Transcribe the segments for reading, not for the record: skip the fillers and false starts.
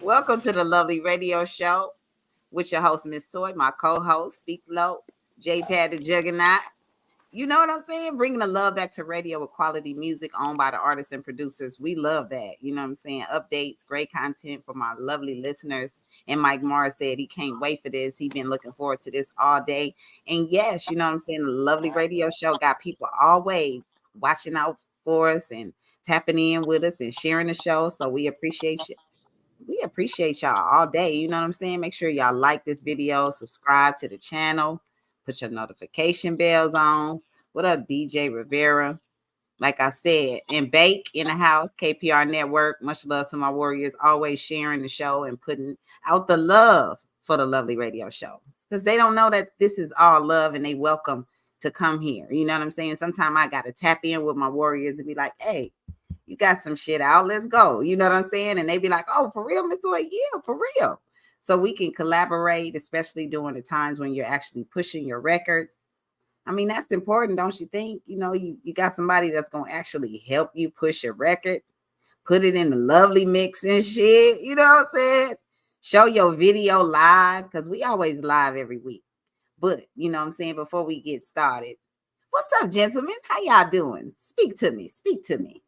Welcome to the lovely radio show with your host, Miss Toy, my co-host, Speak Low, J-Pad the Juggernaut. You know what I'm saying? Bringing the love back to radio with quality music owned by the artists and producers. We love that. You know what I'm saying? Updates, great content for my lovely listeners. And Mike Morris said he can't wait for this. He's been looking forward to this all day. And yes, you know what I'm saying? The lovely radio show got people always watching out for us and tapping in with us and sharing the show. So we appreciate y'all all day. You know what I'm saying? Make sure y'all like this video, subscribe to the channel, put your notification bells on. What up, DJ Rivera? Like I said, and Bake in the house, KPR Network. Much love to my warriors, always sharing the show and putting out the love for the lovely radio show. Because they don't know that this is all love and they welcome to come here. You know what I'm saying? Sometimes I got to tap in with my warriors and be like, hey, you got some shit out. Let's go. You know what I'm saying? And they be like, oh, for real, Mr. Way? Yeah, for real. So we can collaborate, especially during the times when you're actually pushing your records. I mean, that's important, don't you think? You know, you got somebody that's going to actually help you push your record, put it in the lovely mix and shit. You know what I'm saying? Show your video live because we always live every week. But, you know what I'm saying? Before we get started, what's up, gentlemen? How y'all doing? Speak to me. Speak to me.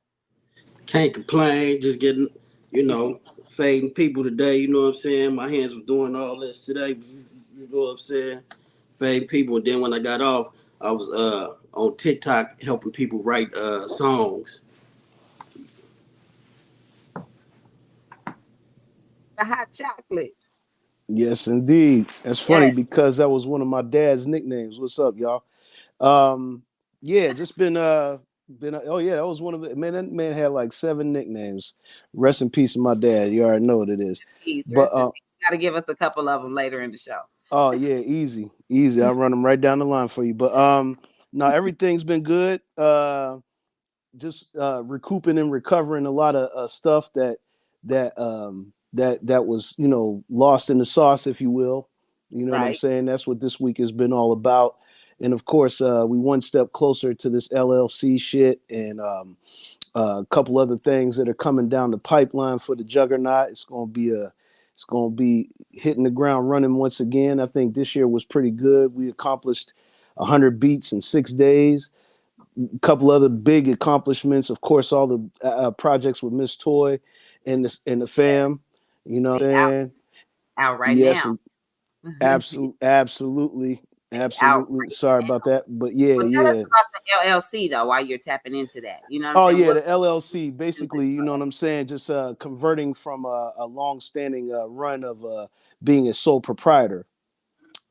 Can't complain, just getting, fading people today, you know what I'm saying? My hands was doing all this today, you know what I'm saying? Fade people. And then when I got off, I was on TikTok helping people write songs. The hot chocolate. Yes, indeed. That's funny Yes. because that was one of my dad's nicknames. What's up, y'all? Um, yeah, just been oh yeah, that was one of the man. That man had like 7 nicknames. Rest in peace, my dad. You already know what it is. Peace. But Rest in peace. Got to give us a couple of them later in the show. oh yeah, easy. I'll run them right down the line for you. But no, everything's been good. Just recouping and recovering a lot of stuff that was lost in the sauce, if you will. You know what I'm Right. saying? That's what this week has been all about. And of course, we one step closer to this LLC shit and a couple other things that are coming down the pipeline for the juggernaut. It's gonna be hitting the ground running once again. I think this year was pretty good. We accomplished 100 beats in 6 days. A couple other big accomplishments, of course, all the projects with Miss Toy and the Yeah. fam. You know what They I'm saying? out right Yes, now. and absolutely, They out absolutely. right Sorry about now. that, but yeah, Well, tell us yeah. about the LLC though, while you're tapping into that. You know what I'm Oh saying? yeah, What the LLC. do with Basically, you know what I'm saying. Just converting from a long-standing run of being a sole proprietor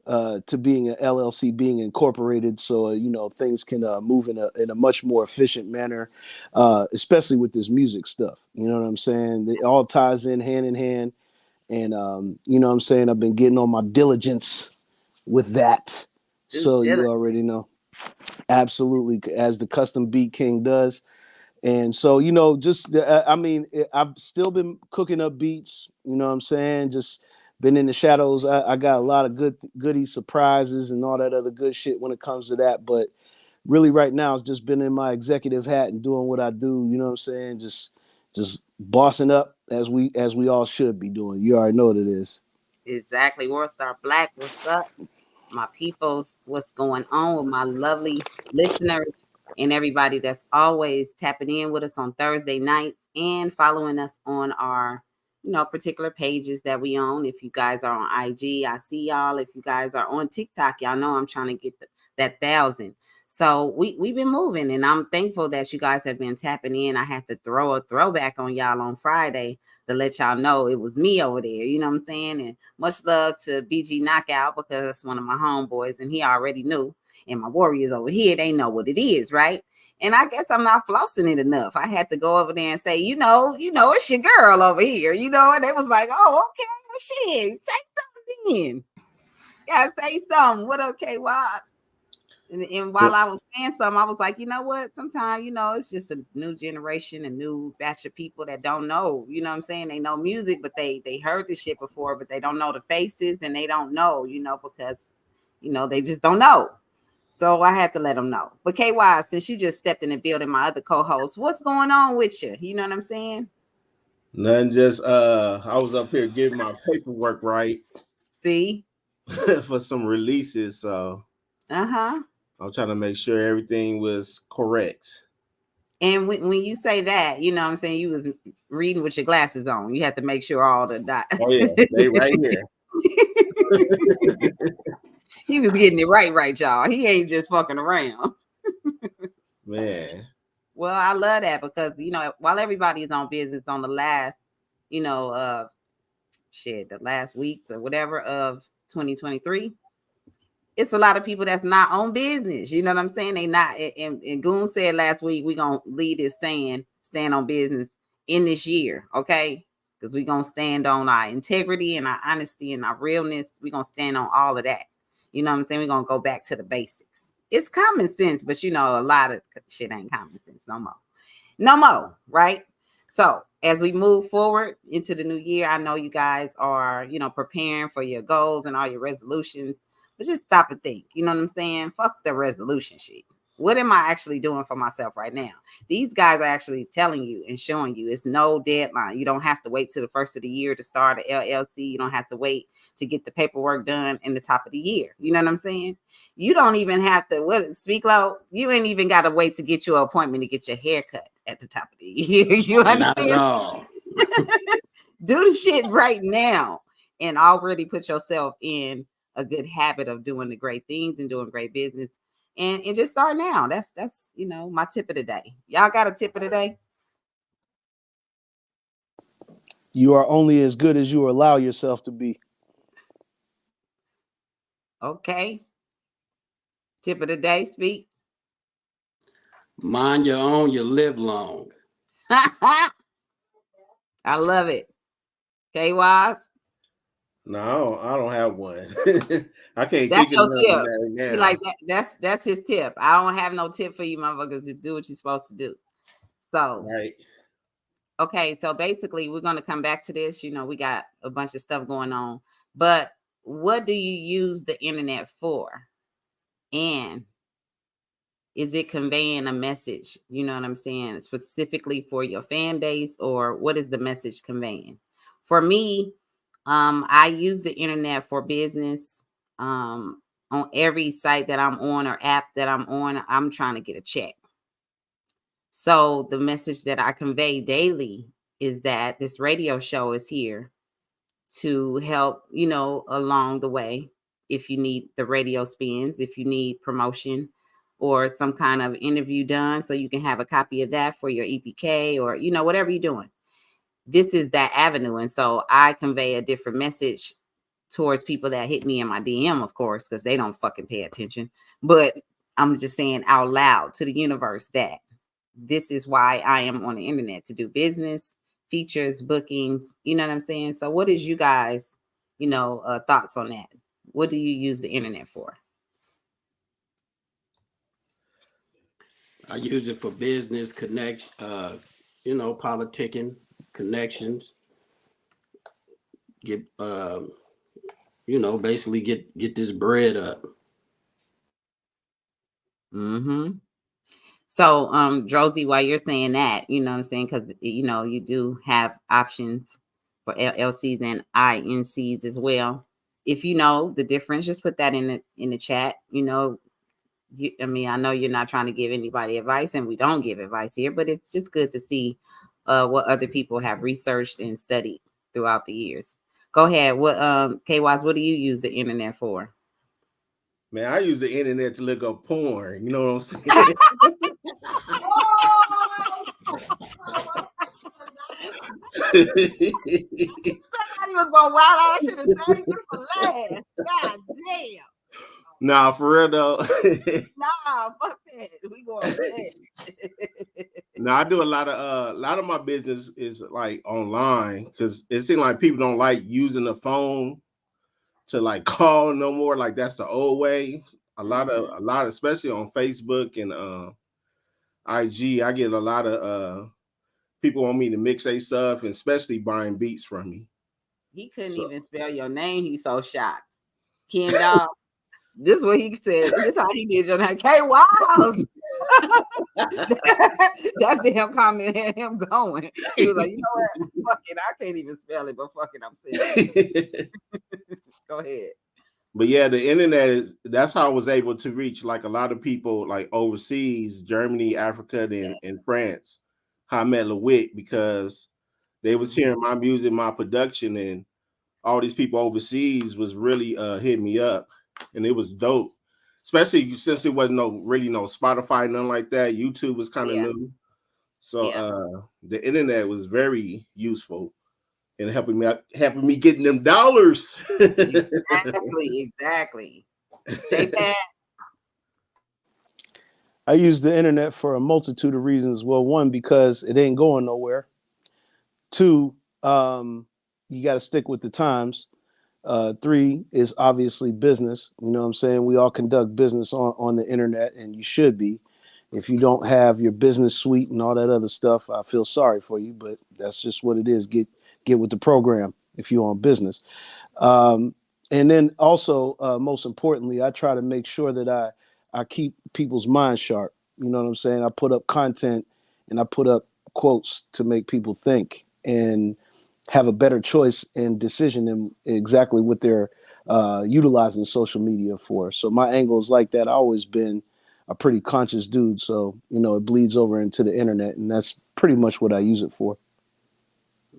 to being an LLC, being incorporated, so things can move in a much more efficient manner, especially with this music stuff. You know what I'm saying? It all ties in hand, and you know what I'm saying. I've been getting on my diligence with that, due so you diligence? already know. Absolutely, as the custom beat king does. And so, just I mean, I've still been cooking up beats. You know what I'm saying? Just been in the shadows. I got a lot of goodie surprises and all that other good shit when it comes to that. But really, right now, it's just been in my executive hat and doing what I do. You know what I'm saying? Just bossing up as we all should be doing. You already know what it is. Exactly. World Star Black, what's up? My peoples, what's going on with my lovely listeners and everybody that's always tapping in with us on Thursday nights and following us on our, particular pages that we own. If you guys are on IG, I see y'all. If you guys are on TikTok, y'all know I'm trying to get that 1,000. So we've been moving, and I'm thankful that you guys have been tapping in. I had to throw a throwback on y'all on Friday to let y'all know it was me over there. You know what I'm saying? And much love to BG Knockout because that's one of my homeboys, and he already knew. And my warriors over here, they know what it is, right? And I guess I'm not flossing it enough. I had to go over there and say, it's your girl over here, and they was like, oh, okay, well, shit, say something then. Yeah, say something. What okay, why? And while Well, I was saying something, I was like, you know what? Sometimes, it's just a new generation, a new batch of people that don't know. You know what I'm saying? They know music, but they heard this shit before, but they don't know the faces and they don't know, because, they just don't know. So I had to let them know. But KY, since you just stepped in the building, my other co-host, what's going on with you? You know what I'm saying? Nothing, just I was up here getting my paperwork right See? for some releases, so Uh-huh. I'm trying to make sure everything was correct. And when you say that, you know what I'm saying, you was reading with your glasses on. You have to make sure all the Oh yeah, they right here. He was getting it right, y'all. He ain't just fucking around. Man. Well, I love that because, you know, while everybody is on business on the last, you know, the last weeks or whatever of 2023, it's a lot of people that's not on business. You know what I'm saying? They not. And Goon said last week, we're going to lead this saying, stand on business in this year. Okay. Because we're going to stand on our integrity and our honesty and our realness. We're going to stand on all of that. You know what I'm saying? We're going to go back to the basics. It's common sense, but you know, a lot of shit ain't common sense no more. No more, right? So as we move forward into the new year, I know you guys are, you know, preparing for your goals and all your resolutions, but just stop and think. You know what I'm saying? Fuck the resolution shit. What am I actually doing for myself right now? These guys are actually telling you and showing you it's no deadline. You don't have to wait till the first of the year to start an LLC. You don't have to wait to get the paperwork done in the top of the year. You know what I'm saying? You don't even have to speak loud. You ain't even got to wait to get your appointment to get your hair cut at the top of the year. You Not at understand? all. Do the shit right now and already put yourself in a good habit of doing the great things and doing great business. And just start now. That's you know, my tip of the day. Y'all got a tip of the day? You are only as good as you allow yourself to be. Okay. Tip of the day, speak. Mind your own, you live long. I love it. Okay, Wise. No, I don't have one. I can't think That's of your nothing tip. right You now. like that? That's his tip. I don't have no tip for you, motherfuckers. To do what you're supposed to do. So, Right. okay, so basically, we're gonna come back to this. You know, we got a bunch of stuff going on, but what do you use the internet for? And is it conveying a message? You know what I'm saying? Specifically for your fan base, or what is the message conveying? For me, I use the internet for business. On every site that I'm on or app that I'm on, I'm trying to get a check. So the message that I convey daily is that this radio show is here to help, you know, along the way. If you need the radio spins, if you need promotion or some kind of interview done, so you can have a copy of that for your EPK or, you know, whatever you're doing. This is that avenue. And so I convey a different message towards people that hit me in my DM, of course, because they don't fucking pay attention. But I'm just saying out loud to the universe that this is why I am on the internet, to do business, features, bookings. You know what I'm saying? So what is you guys, you know, thoughts on that? What do you use the internet for? I use it for business politicking, connections. Get basically get this bread up. Mm-hmm. So, Josie, while you're saying that, you know what I'm saying? Because, you know, you do have options for LLCs and INCs as well. If you know the difference, just put that in the chat. You know, I mean, I know you're not trying to give anybody advice, and we don't give advice here, but it's just good to see what other people have researched and studied throughout the years. Go ahead. What KYs, what do you use the internet for? Man, I use the internet to look up porn. You know what I'm saying? Somebody was gonna wild out. I should have saved it for last. God damn. Nah, for real though. Nah, fuck that. We going back. No, I do a lot of my business is like online because it seems like people don't like using the phone to like call no more. Like that's the old way. A lot, especially on Facebook and IG, I get a lot of people want me to mix their stuff and especially buying beats from me. He couldn't even spell your name. He's so shocked. Ken Dog. This is what he said. This is how he did your name. K Wild. That damn comment had him going. He was like, you know what? Fuck it. I can't even spell it, but fuck it, I'm saying it. Go ahead. But yeah, the internet that's how I was able to reach like a lot of people like overseas, Germany, Africa, and France. How I met LeWitt because they was hearing my music, my production, and all these people overseas was really hitting me up, and it was dope. Especially since it wasn't no Spotify, nothing like that. YouTube was kind of Yeah. new, so Yeah. the internet was very useful in helping me getting them dollars. Exactly. J-Pad. I use the internet for a multitude of reasons. Well, one, because it ain't going nowhere. Two, you got to stick with the times. Three is obviously business. You know what I'm saying? We all conduct business on the internet, and you should be. If you don't have your business suite and all that other stuff, I feel sorry for you, but that's just what it is. Get with the program if you're on business. Um, and then also, most importantly, I try to make sure that I keep people's minds sharp. You know what I'm saying? I put up content and I put up quotes to make people think and have a better choice and decision in exactly what they're utilizing social media for. So my angle is like that. I've always been a pretty conscious dude. So, you know, it bleeds over into the internet, and that's pretty much what I use it for.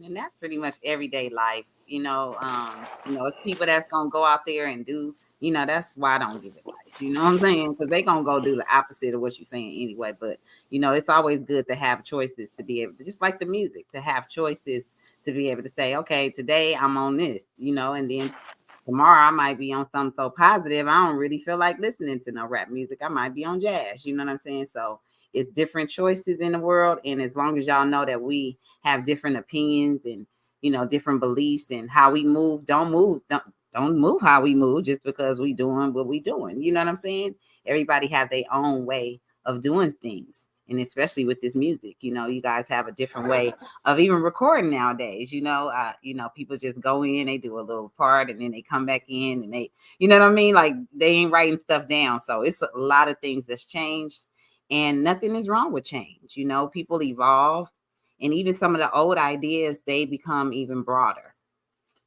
And that's pretty much everyday life. It's people that's gonna go out there and do, that's why I don't give advice. You know what I'm saying? Because they gonna go do the opposite of what you're saying anyway. But it's always good to have choices to be able to, just like the music, to have choices to be able to say, okay, today I'm on this, and then tomorrow I might be on something so positive. I don't really feel like listening to no rap music. I might be on jazz. You know what I'm saying? So it's different choices in the world. And as long as y'all know that we have different opinions and, different beliefs and how we move, don't move how we move just because we doing what we doing. You know what I'm saying? Everybody have their own way of doing things. And especially with this music, you guys have a different way of even recording nowadays. People just go in, they do a little part, and then they come back in, and they, you know what I mean? Like they ain't writing stuff down. So it's a lot of things that's changed, and nothing is wrong with change. People evolve, and even some of the old ideas, they become even broader.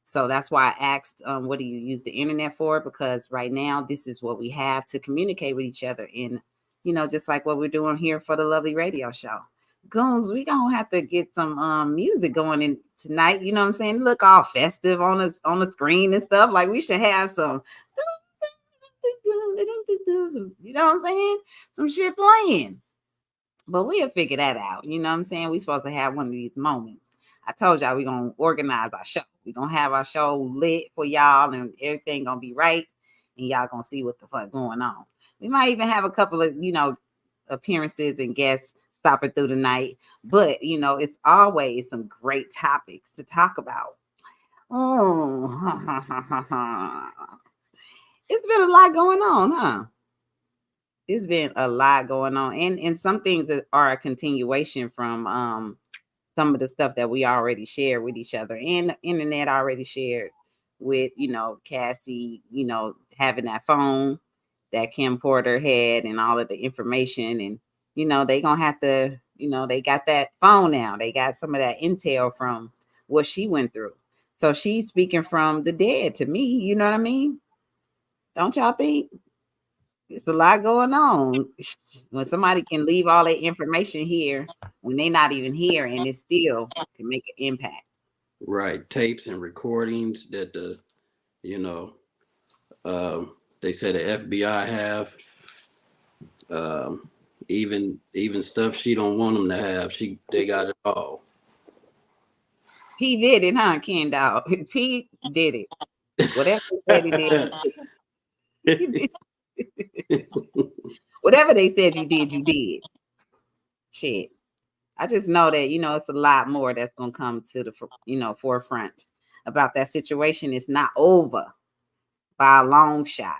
So that's why I asked, what do you use the internet for? Because right now, this is what we have to communicate with each other in, just like what we're doing here for the lovely radio show. Goons, we gonna have to get some music going in tonight. You know what I'm saying? Look all festive on the screen and stuff. Like we should have some, you know what I'm saying? Some shit playing. But we'll figure that out. You know what I'm saying? We supposed to have one of these moments. I told y'all we're gonna organize our show. We're gonna have our show lit for y'all, and everything gonna be right, and y'all gonna see what the fuck going on. We might even have a couple of, appearances and guests stopping through the night. But it's always some great topics to talk about. Oh, it's been a lot going on, huh? It's been a lot going on, and some things that are a continuation from some of the stuff that we already shared with each other, and the internet already shared with Cassie, having that phone that Kim Porter had and all of the information, and they gonna have to, they got that phone now, they got some of that intel from what she went through, so she's speaking from the dead to me. You know what I mean? Don't y'all think? It's a lot going on. When somebody can leave all that information here when they're not even here, and it still can make an impact. Right, tapes and recordings that you know, they say the FBI have, um, even stuff she don't want them to have. They got it all. P did it, huh, Ken Dog? P did it. Whatever they said he did, he did. Whatever they said you did, you did. Shit. I just know that, it's a lot more that's going to come to the, forefront about that situation. It's not over by a long shot.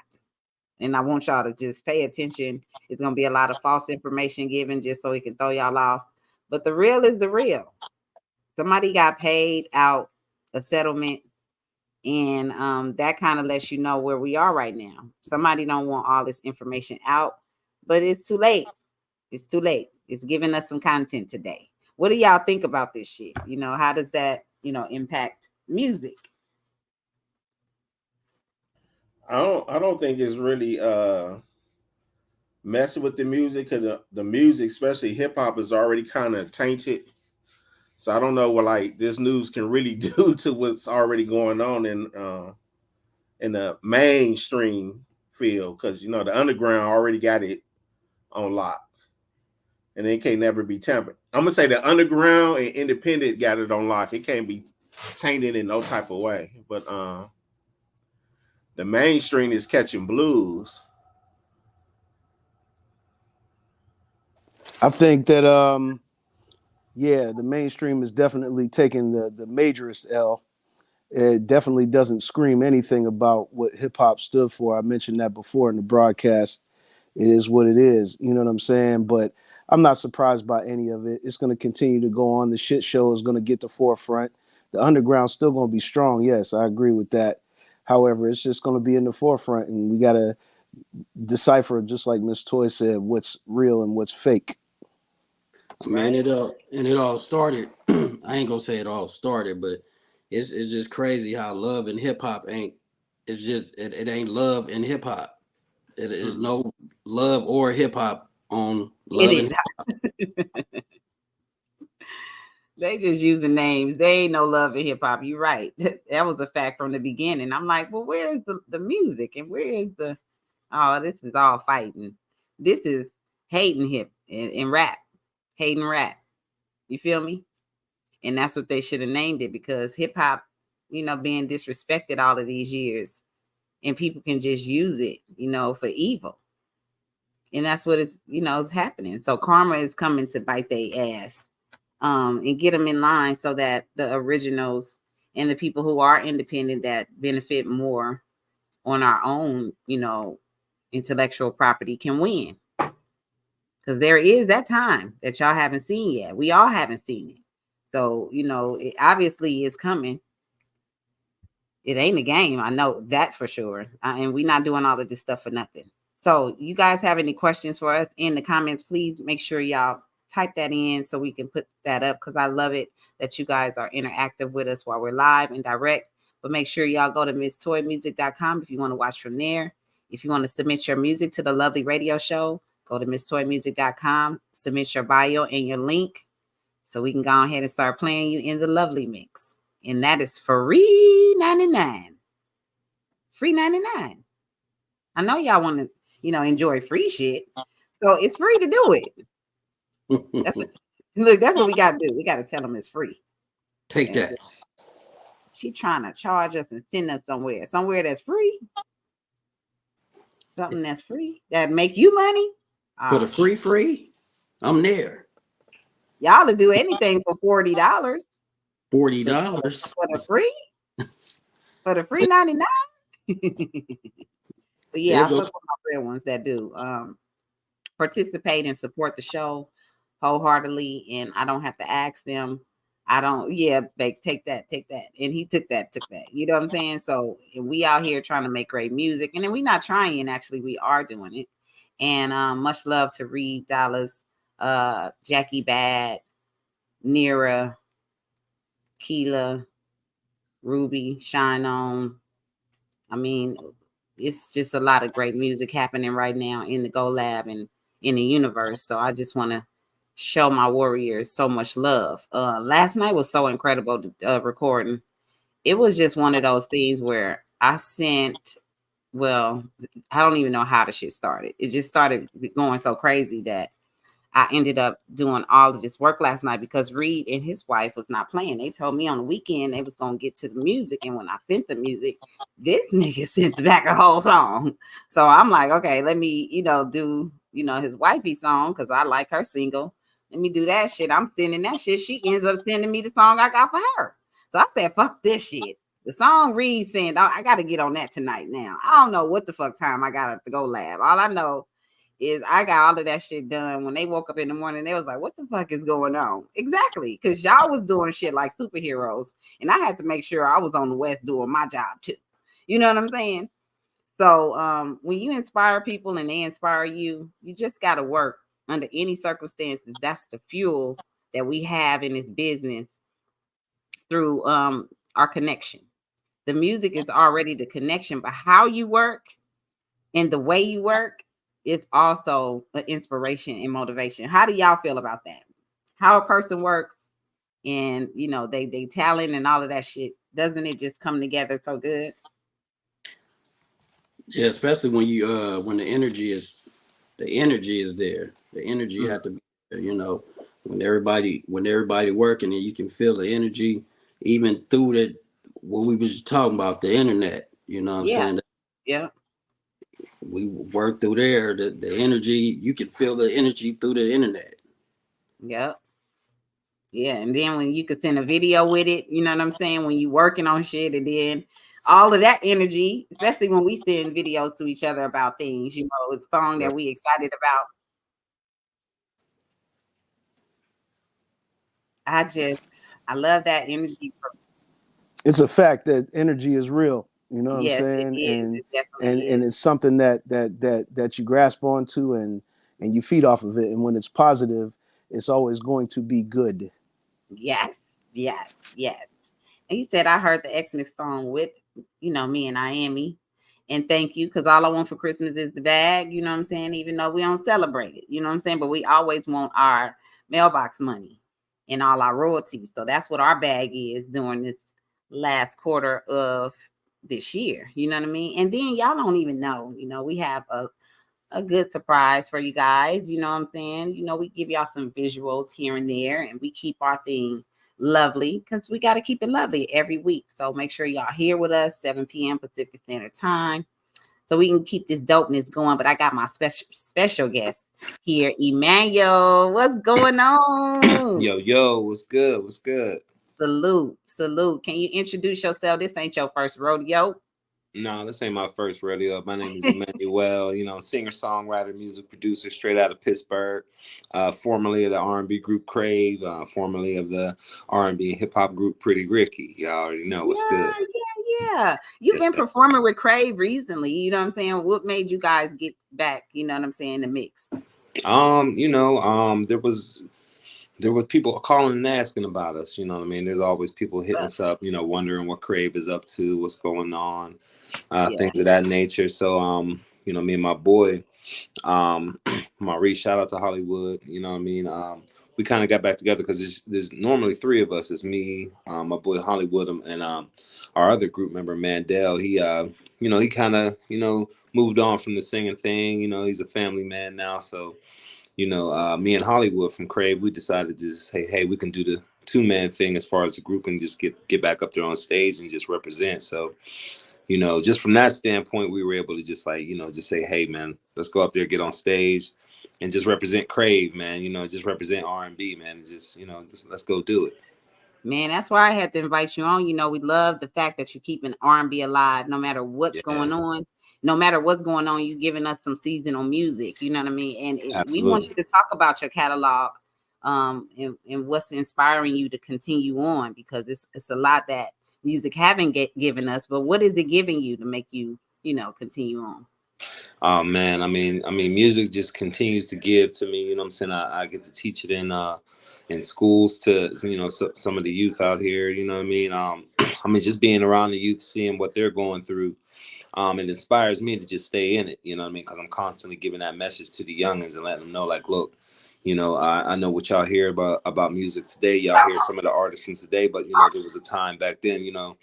And I want y'all to just pay attention. It's going to be a lot of false information given just so we can throw y'all off. But the real is the real. Somebody got paid out a settlement, and that kind of lets you know where we are right now. Somebody don't want all this information out, but it's too late. It's too late. It's giving us some content today. What do y'all think about this shit? You know, how does that, you know, impact music? I don't think it's really messing with the music, because the music, especially hip hop, is already kind of tainted. So I don't know what like this news can really do to what's already going on in the mainstream field, because you know the underground already got it on lock, and it can't never be tampered. I'm gonna say the underground and independent got it on lock. It can't be tainted in no type of way. But the mainstream is catching blues. I think that yeah, the mainstream is definitely taking the majorest L. It definitely doesn't scream anything about what hip hop stood for. I mentioned that before in the broadcast. It is what it is. You know what I'm saying? But I'm not surprised by any of it. It's going to continue to go on. The shit show is going to get the forefront. The underground's still going to be strong. Yes, I agree with that. However, it's just going to be in the forefront, and we got to decipher, just like Miss Toy said, what's real and what's fake. Man, it all started. I ain't gonna say it all started, but it's just crazy how love and hip hop ain't. It's just it ain't love in hip hop. It is no love or hip hop on love and They just use the names. They ain't no love in hip hop. You're right. That was a fact from the beginning. I'm like, well, where's the music and where is the? Oh, this is all fighting. This is hating hip and rap, hating rap. You feel me? And that's what they should have named it, because hip hop, you know, being disrespected all of these years, and people can just use it, you know, for evil. And that's what is, you know, is happening. So karma is coming to bite their ass, and get them in line so that the originals and the people who are independent that benefit more on our own, you know, intellectual property can win. Because there is that time that y'all haven't seen yet. We all haven't seen it. So, you know, it obviously is coming. It ain't a game. I know that's for sure. And we're not doing all of this stuff for nothing. So you guys have any questions for us in the comments, please make sure y'all type that in so we can put that up, because I love it that you guys are interactive with us while we're live and direct. But make sure y'all go to MissToyMusic.com if you want to watch from there. If you want to submit your music to the Lovely Radio Show, go to MissToyMusic.com, submit your bio and your link so we can go ahead and start playing you in the Lovely Mix. And that is free 99. Free 99. I know y'all want to, you know, enjoy free shit. So it's free to do it. That's what we got to do. We got to tell them it's free. Take that. She trying to charge us and send us somewhere that's free. Something that's free that make you money. For the free, I'm there. Y'all to do anything for $40. $40 for the free? For the free 99? But yeah, I fuck with my real ones that do participate and support the show wholeheartedly, and I don't have to ask them. I don't, yeah, they take that. And he took that. You know what I'm saying? So we out here trying to make great music. And then we not trying, actually, we are doing it. And much love to Reed Dallas, Jackie Bad, Nira, Keela, Ruby, Shine On. I mean, it's just a lot of great music happening right now in the Go Lab and in the universe. So I just want to show my warriors so much love. Last night was so incredible recording. It was just one of those things where I sent, well, I don't even know how the shit started. It just started going so crazy that I ended up doing all of this work last night because Reed and his wife was not playing. They told me on the weekend they was going to get to the music. And when I sent the music, this nigga sent back a whole song. So I'm like, okay, let me, do, his wifey song, because I like her single. Let me do that shit. I'm sending that shit. She ends up sending me the song I got for her. So I said, fuck this shit. The song Reed sent, I got to get on that tonight now. I don't know what the fuck time I got at the Go Lab. All I know is I got all of that shit done. When they woke up in the morning, they was like, what the fuck is going on? Exactly. Because y'all was doing shit like superheroes. And I had to make sure I was on the West doing my job too. You know what I'm saying? So when you inspire people and they inspire you, you just got to work under any circumstances, that's the fuel that we have in this business through our connection. The music is already the connection, but how you work and the way you work is also an inspiration and motivation. How do y'all feel about that? How a person works and they talent and all of that shit, doesn't it just come together so good? Yeah, especially when you when the energy is there. The energy Mm. had to be there, when everybody working and you can feel the energy even through the what we was just talking about, the internet. You know what I'm Yeah, saying? yeah, We work through there, the energy, you can feel the energy through the internet. yeah. Yeah, and then when you could send a video with it, you know what I'm saying? When you working on shit, and then all of that energy, especially when we send videos to each other about things, a song Right. that we excited about. I love that energy. It's a fact that energy is real. You know what I'm Yes, it saying? is. And It definitely is. it's something that you grasp onto and you feed off of it. And when it's positive, it's always going to be good. Yes, yes, yes. And he said, I heard the Xmas song with, me and Miami. And thank you, because all I want for Christmas is the bag, you know what I'm saying? Even though we don't celebrate it, you know what I'm saying? But we always want our mailbox money and all our royalties. So that's what our bag is during this last quarter of this year. You know what I mean? And then y'all don't even know, we have a good surprise for you guys. You know what I'm saying? We give y'all some visuals here and there, and we keep our thing lovely because we got to keep it lovely every week. So make sure y'all here with us 7 p.m. Pacific Standard Time so we can keep this dopeness going. But I got my special guest here, Emanuel. What's going on? Yo, what's good? What's good? Salute. Can you introduce yourself? This ain't your first rodeo. No, this ain't my first rodeo. My name is Emanuel. Singer, songwriter, music producer, straight out of Pittsburgh. Formerly of the R&B group Crave. Formerly of the R&B and hip hop group Pretty Ricky. Y'all already know what's good. Yeah. You've Yes, been sir. performing with Crave recently. You know what I'm saying? What made you guys get back? You know what I'm saying? The mix. There were people calling and asking about us. You know what I mean? There's always people hitting But us up. Wondering what Crave is up to, what's going on, yeah, things of that nature. So, me and my boy. Maurice, shout out to Hollywood. You know what I mean? We kind of got back together because there's normally three of us. It's me, my boy Hollywood, and our other group member Mandel. He kind of moved on from the singing thing. He's a family man now. So me and Hollywood from Crave, we decided to just say, hey, we can do the two-man thing as far as the group and just get back up there on stage and just represent. So just from that standpoint, we were able to just just say, hey, man, let's go up there, get on stage and just represent Crave, man, just represent R&B, man. And just let's go do it. man, that's why I had to invite you on. We love the fact that you're keeping R&B alive no matter what's Yeah, going on. No matter what's going on, you giving us some seasonal music. You know what I mean? And we want absolutely. you to talk about your catalog, and what's inspiring you to continue on, because it's a lot that music haven't given us. But what is it giving you to make you, continue on? Oh man, I mean, music just continues to give to me. You know what I'm saying? I get to teach it in schools to some of the youth out here. You know what I mean? I mean, just being around the youth, seeing what they're going through. It inspires me to just stay in it, you know what I mean? Because I'm constantly giving that message to the youngins and letting them know, like, look, I know what y'all hear about music today. Y'all hear some of the artists from today, but there was a time back then, in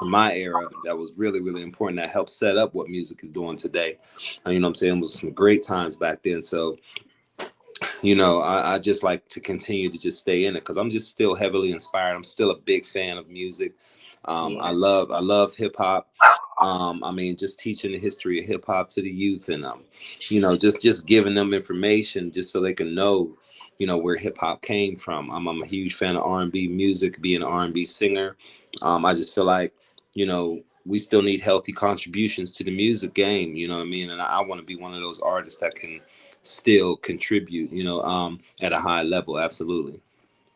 my era, that was really, really important. That helped set up what music is doing today. And, you know what I'm saying? It was some great times back then. So, I just like to continue to just stay in it because I'm just still heavily inspired. I'm still a big fan of music. I Yeah. love hip hop. I mean, just teaching the history of hip hop to the youth and just giving them information just so they can know, where hip hop came from. I'm a huge fan of R&B music, being an R&B singer. I just feel like, we still need healthy contributions to the music game, you know what I mean? And I want to be one of those artists that can still contribute, at a high level. Absolutely.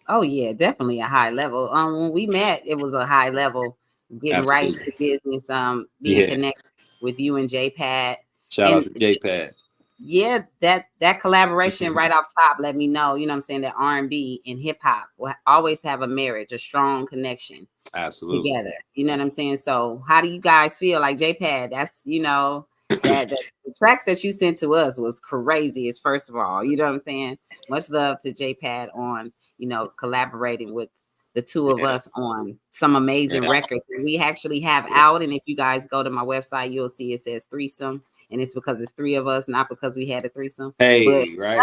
Oh yeah, definitely a high level. When we met, it was a high level, getting right Absolutely. into business, being Yeah. connected with you and J Pad. Shout out And to JPad. yeah, that collaboration right off top let me know, you know what I'm saying, that R&B and hip hop will always have a marriage, a strong connection Absolutely. together. You know what I'm saying? So how do you guys feel? Like JPad, that's, you know, that the tracks that you sent to us was crazy, is first of all, you know what I'm saying? Much love to JPad on, you know, collaborating with the two of Yeah. us on some amazing Yeah. records that we actually have out. And if you guys go to my website, you'll see it says threesome. And it's because it's three of us, not because we had a threesome. But Hey, right.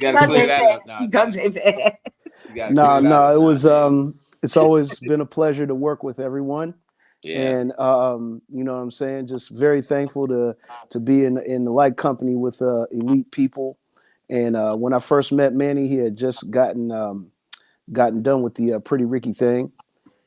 Gotta clear that up. Nah, go nah. JPad. You gotta No, clear that no, up. it Nah, was man. it's always been a pleasure to work with everyone. Yeah. And you know what I'm saying, just very thankful to be in the like company with elite people. And when I first met Manny, he had just gotten done with the Pretty Ricky thing,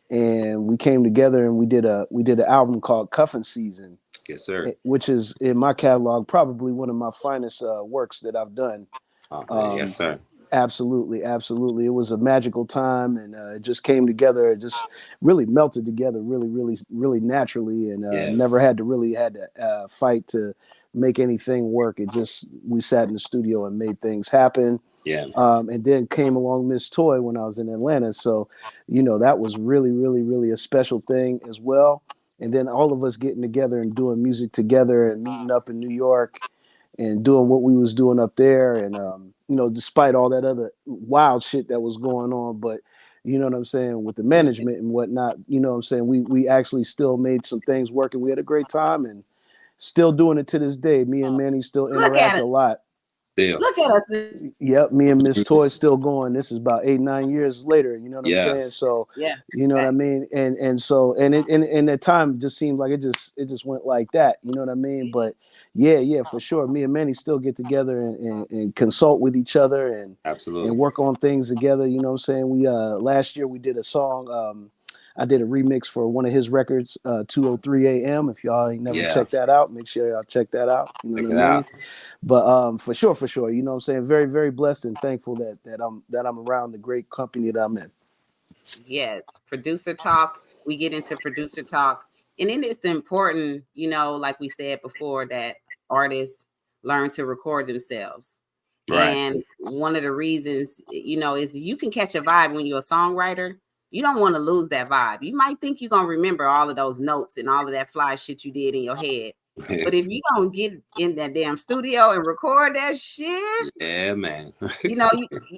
and we came together and we did an album called Cuffin' Season, Yes, sir. which is in my catalog probably one of my finest works that I've done. Oh man, yes, Um, sir. Absolutely, absolutely. It was a magical time, and it just came together. It just really melted together, really, really, really naturally, and Yeah. never had to fight to make anything work. It just we sat in the studio and made things happen. Yeah. And then came along Miss Toy when I was in Atlanta, so you know that was really, really, really a special thing as well. And then all of us getting together and doing music together and meeting up in New York and doing what we was doing up there, and you know, despite all that other wild shit that was going on, but you know what I'm saying, with the management and whatnot, you know what I'm saying, we actually still made some things work, and we had a great time, and still doing it to this day. Me and Manny still Look at interact a us. lot. Still. Look at us. Yep, me and Miss Toy still going. This is about 8-9 years later. You know what I'm Yeah. saying? So, Yeah. you know what I Facts. mean. And so and at time just seemed like it just went like that. You know what I mean? But yeah, for sure. Me and Manny still get together and consult with each other and Absolutely. work on things together. You know what I'm saying? We last year we did a song. I did a remix for one of his records, 203 AM. If y'all ain't never Yeah. checked that out, make sure y'all check that out. You know Check what I it mean? out. But for sure, you know what I'm saying, very, very blessed and thankful that I'm around the great company that I'm in. Yes. Producer talk. We get into producer talk. And then it's important, you know, like we said before, that artists learn to record themselves. Right. And one of the reasons, you know, is you can catch a vibe when you're a songwriter. You don't want to lose that vibe. You might think you're gonna remember all of those notes and all of that fly shit you did in your head. But if you don't get in that damn studio and record that shit, Yeah, man. you know,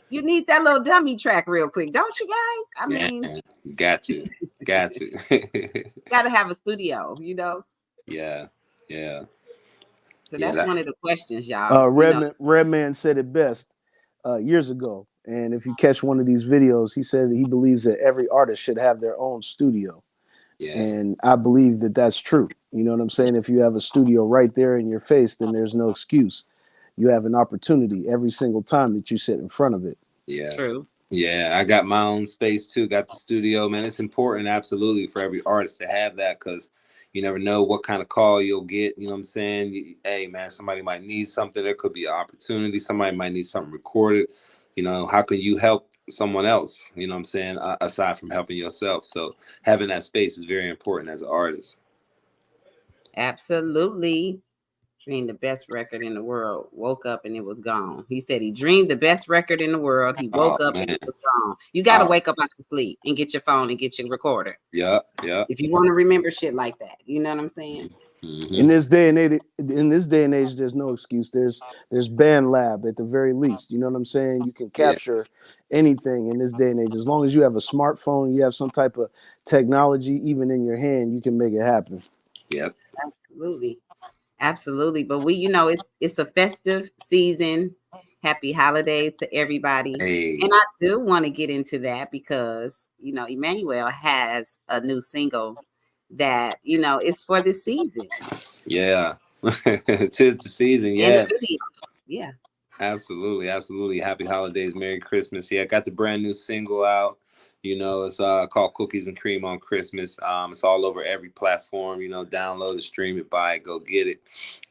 you need that little dummy track real quick, don't you guys? I Yeah, mean, got to. Got to. gotta have a studio, you know. Yeah. Yeah. So Yeah. that's That, one of the questions, y'all. You know, Redman said it best years ago. And if you catch one of these videos, he said he believes that every artist should have their own studio. yeah. And I believe that that's true. You know what I'm saying? If you have a studio right there in your face, then there's no excuse. You have an opportunity every single time that you sit in front of it. Yeah. true. Yeah, I got my own space too. Got the studio, man. It's important, absolutely, for every artist to have that, because you never know what kind of call you'll get. You know what I'm saying? Hey, man, somebody might need something. There could be an opportunity. Somebody might need something recorded. You know, how can you help someone else? You know what I'm saying? Aside from helping yourself. So having that space is very important as an artist. Absolutely. Dreamed the best record in the world. Woke up and it was gone. He said he dreamed the best record in the world. He Oh woke up and man. it was gone. You got to Oh, wake up out your sleep and get your phone and get your recorder yeah, yeah. if you want to remember shit like that. You know what I'm saying? In Mm-hmm. this day and age, there's no excuse. There's band lab at the very least. You know what I'm saying? You can Yeah, capture anything in this day and age. As long as you have a smartphone, you have some type of technology, even in your hand, you can make it happen. yeah. Absolutely. Absolutely. But we, you know, it's a festive season. Happy holidays to everybody. And Hey, I do want to get into that because, you know, Emanuel has a new single that, you know, is for this season. yeah. Tis the season. And the Yeah. video. Yeah. Absolutely, absolutely. Happy holidays, Merry Christmas. Yeah, I got the brand new single out. You know, it's called Cookies and Cream on Christmas. It's all over every platform. You know, download it, stream it, buy it, go get it.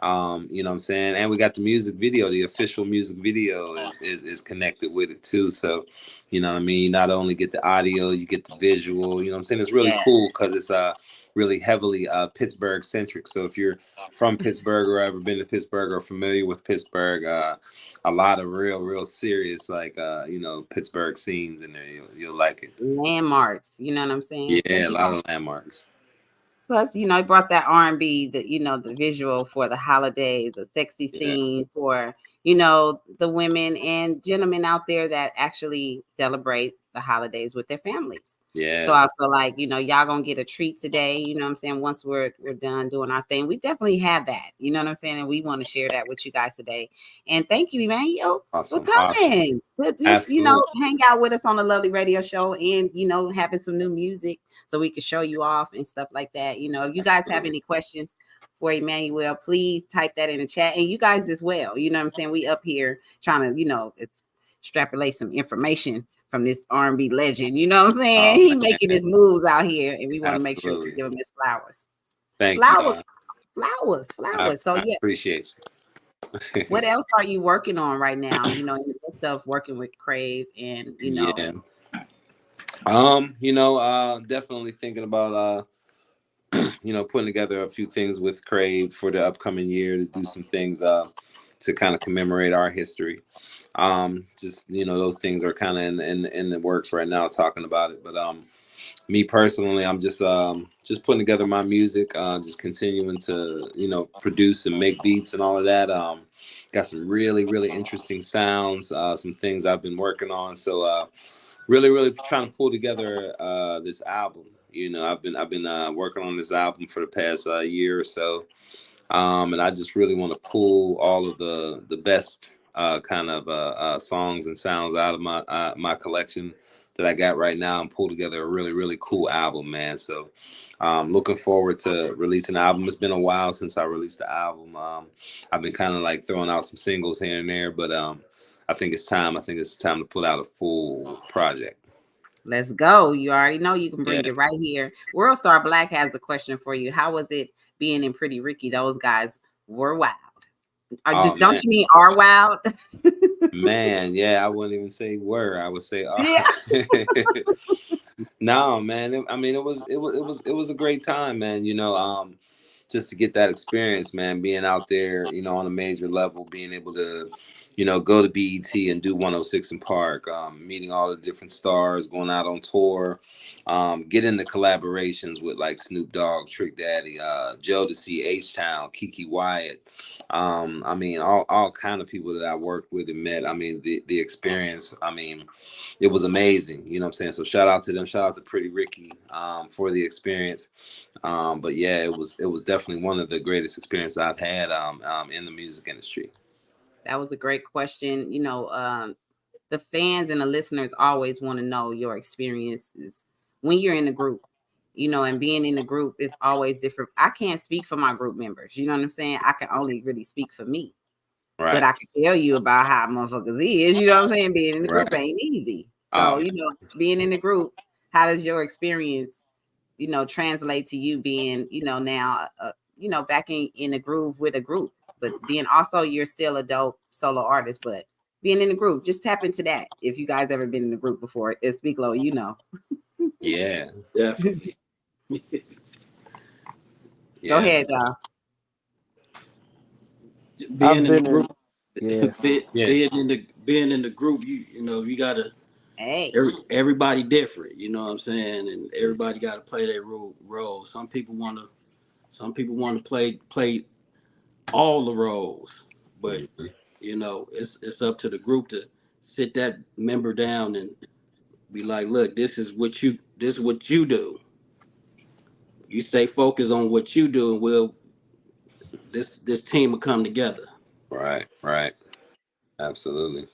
You know what I'm saying? And we got the music video. The official music video is connected with it too. So, you know what I mean? You not only get the audio, you get the visual. You know what I'm saying? It's really Yeah. cool because it's really heavily Pittsburgh centric. So if you're from Pittsburgh or ever been to Pittsburgh or familiar with Pittsburgh, a lot of real serious like Pittsburgh scenes in there. You'll like it. Landmarks, you know what I'm saying? Yeah, a lot of landmarks. Plus, it brought that R&B, the visual for the holidays, a sexy Yeah. scene for, the women and gentlemen out there that actually celebrate the holidays with their families. Yeah. So I feel like, y'all gonna get a treat today, you know what I'm saying? Once we're done doing our thing, we definitely have that, you know what I'm saying? And we want to share that with you guys today. And thank you, Emanuel, Awesome. for coming. Just, Absolutely. hang out with us on the lovely radio show and, having some new music so we can show you off and stuff like that. If you guys have any questions for Emanuel, please type that in the chat. And you guys as well, you know what I'm saying? We up here trying to, extrapolate some information from this R&B legend, you know what I'm saying? He making his moves out here, and we want to make sure to give him his flowers. Thank you. Flowers. So I yeah, appreciate you. What else are you working on right now? In the midst of working with Crave and Yeah. Definitely thinking about putting together a few things with Crave for the upcoming year to do some things to kind of commemorate our history. Just those things are kind of in the works right now, talking about it. But me personally, I'm just putting together my music, just continuing to produce and make beats and all of that. Got some really interesting sounds, some things I've been working on. So really trying to pull together this album. I've been working on this album for the past year or so, and I just really want to pull all of the best kind of songs and sounds out of my collection that I got right now and pull together a really cool album, man. So looking forward to releasing an album. It's been a while since I released the album. I've been kind of like throwing out some singles here and there, but I think it's time. I think it's time to put out a full project. Let's go. You already know you can bring it right here. World Star Black has the question for you. How was it being in Pretty Ricky? Those guys were wild. Don't you mean are wild? Man, yeah, I wouldn't even say were. I would say are. Yeah. No, man. It was a great time, man. Just to get that experience, man, being out there, on a major level, being able to, go to BET and do 106 in Park, meeting all the different stars, going out on tour, get into collaborations with like Snoop Dogg, Trick Daddy, Jodeci, H-Town, Kiki Wyatt. All kind of people that I worked with and met. The experience, it was amazing. You know what I'm saying? So shout out to them. Shout out to Pretty Ricky for the experience. But yeah, it was definitely one of the greatest experiences I've had in the music industry. That was a great question. The fans and the listeners always want to know your experiences when you're in a group, and being in the group is always different. I can't speak for my group members. You know what I'm saying? I can only really speak for me. Right. But I can tell you about how motherfuckers is. You know what I'm saying? Being in the group ain't easy. So, being in the group, how does your experience, translate to you being, now, back in the groove with a group? But then also you're still a dope solo artist, but being in the group, just tap into that. If you guys ever been in the group before, it's Speak Low, Yeah, definitely. Go ahead, y'all. Being in the group, being in the group, you gotta. Hey, everybody different, you know what I'm saying, and everybody got to play their role. Some people want to play all the roles, but it's up to the group to sit that member down and be like, look, this is what you do. You stay focused on what you do, and this team will come together. Right. Absolutely.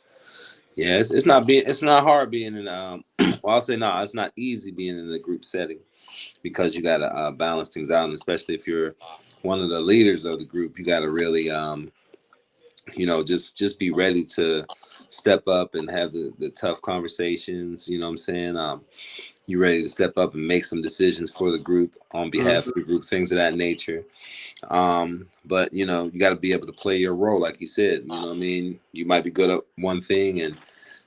Yeah, it's not hard being in well, I'll say no, it's not easy being in a group setting because you got to balance things out, and especially if you're one of the leaders of the group, you got to really just be ready to step up and have the tough conversations. You know what I'm saying? You're ready to step up and make some decisions for the group on behalf of the group, things of that nature. But you got to be able to play your role, like you said. You know what I mean? You might be good at one thing and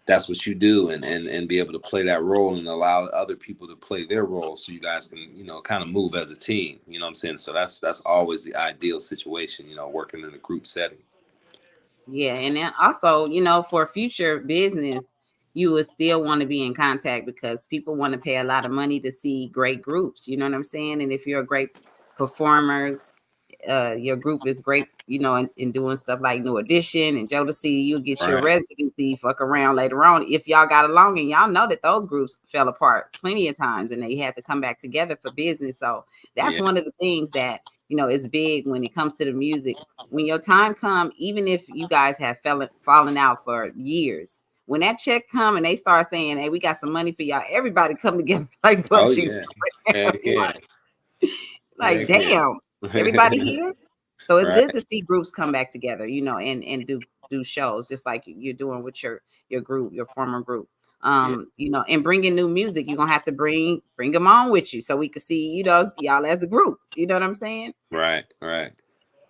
that's what you do, and be able to play that role and allow other people to play their role, so you guys can, you know, kind of move as a team. You know what I'm saying? So that's always the ideal situation, you know, working in a group setting. Yeah, and then also, you know, for future business, you would still want to be in contact because people want to pay a lot of money to see great groups. You know what I'm saying? And if you're a great performer, your group is great, you know, in doing stuff like New Edition and Jodeci, you'll get your Right. residency, fuck around later on if y'all got along. And y'all know that those groups fell apart plenty of times and they had to come back together for business. So that's Yeah. one of the things that, you know, is big when it comes to the music. When your time come, even if you guys have fallen out for years, when that check come and they start saying, hey, we got some money for y'all, everybody come together like Oh butt cheeks. yeah. Heck yeah. Like, Heck yeah. damn, everybody here. So it's good Right. to see groups come back together, you know, and do shows just like you're doing with your group, your former group. Yeah. You know, and bringing new music, you're gonna have to bring them on with you so we can see, you know, y'all as a group. You know what I'm saying? Right. Right.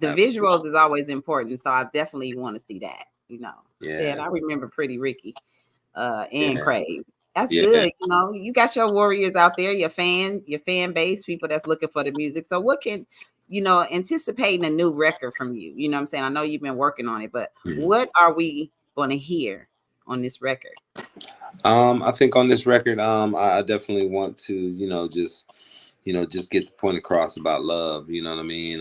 The Absolutely. visuals is always important, so I definitely want to see that. You know, Yeah. and I remember Pretty Ricky, and Yeah. Crave. That's Yeah. good. You know, you got your warriors out there, your fan base, people that's looking for the music. So what can, you know, anticipating a new record from you? You know what I'm saying? I know you've been working on it, but Mhm. what are we going to hear on this record? I think on this record, I definitely want to, just get the point across about love. You know what I mean?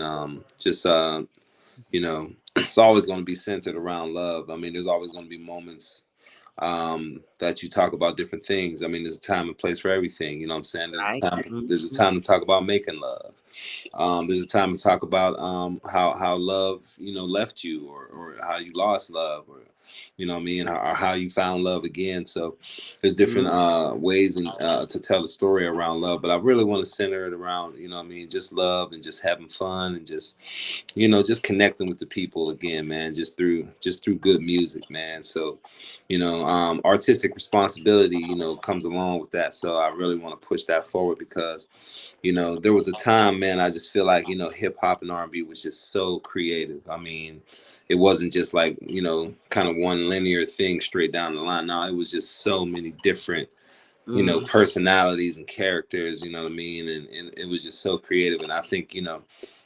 You know, it's always going to be centered around love. I mean, there's always going to be moments that you talk about different things. I mean, there's a time and place for everything. You know what I'm saying? Right. There's a Mhm. time to talk about making love. There's a time to talk about how love, left you, or how you lost love, or you know what I mean, or how you found love again. So there's different Mhm. ways to tell the story around love, but I really want to center it around, you know what I mean, just love and just having fun and just, just connecting with the people again, man, just through good music, man. So artistic responsibility, comes along with that. So I really want to push that forward because there was a time, man, I just feel like, hip hop and R&B was just so creative. I mean, it wasn't just like, kind of one linear thing straight down the line. No, it was just so many different, Mhm. personalities and characters, you know what I mean? And it was just so creative. And I think,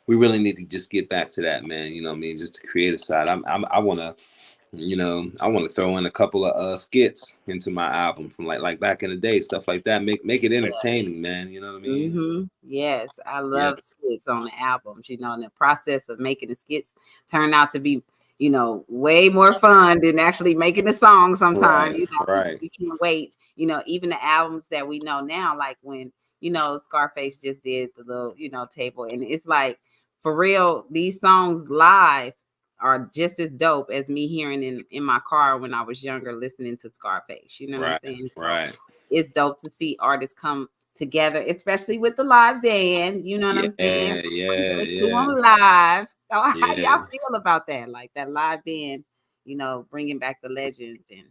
we really need to just get back to that, man. You know what I mean? Just the creative side. I want to throw in a couple of skits into my album from like back in the day, stuff like that. Make it entertaining, man. You know what I mean? Yes, I Yeah. love skits on the albums. You know, and the process of making the skits turn out to be, you know, way more fun than actually making the song sometimes. Right. You know, Right. we can't wait. You know, even the albums that we know now, like when, you know, Scarface just did the little, you know, table. And it's like, for real, these songs live are just as dope as me hearing in my car when I was younger listening to Scarface. You know what I'm Right. saying? So Right. it's dope to see artists come together, especially with the live band. You know what Yeah. I'm saying? Yeah. Give it to Yeah. them live. So how y'all Yeah. feel about that? Like that live band, you know, bringing back the legends and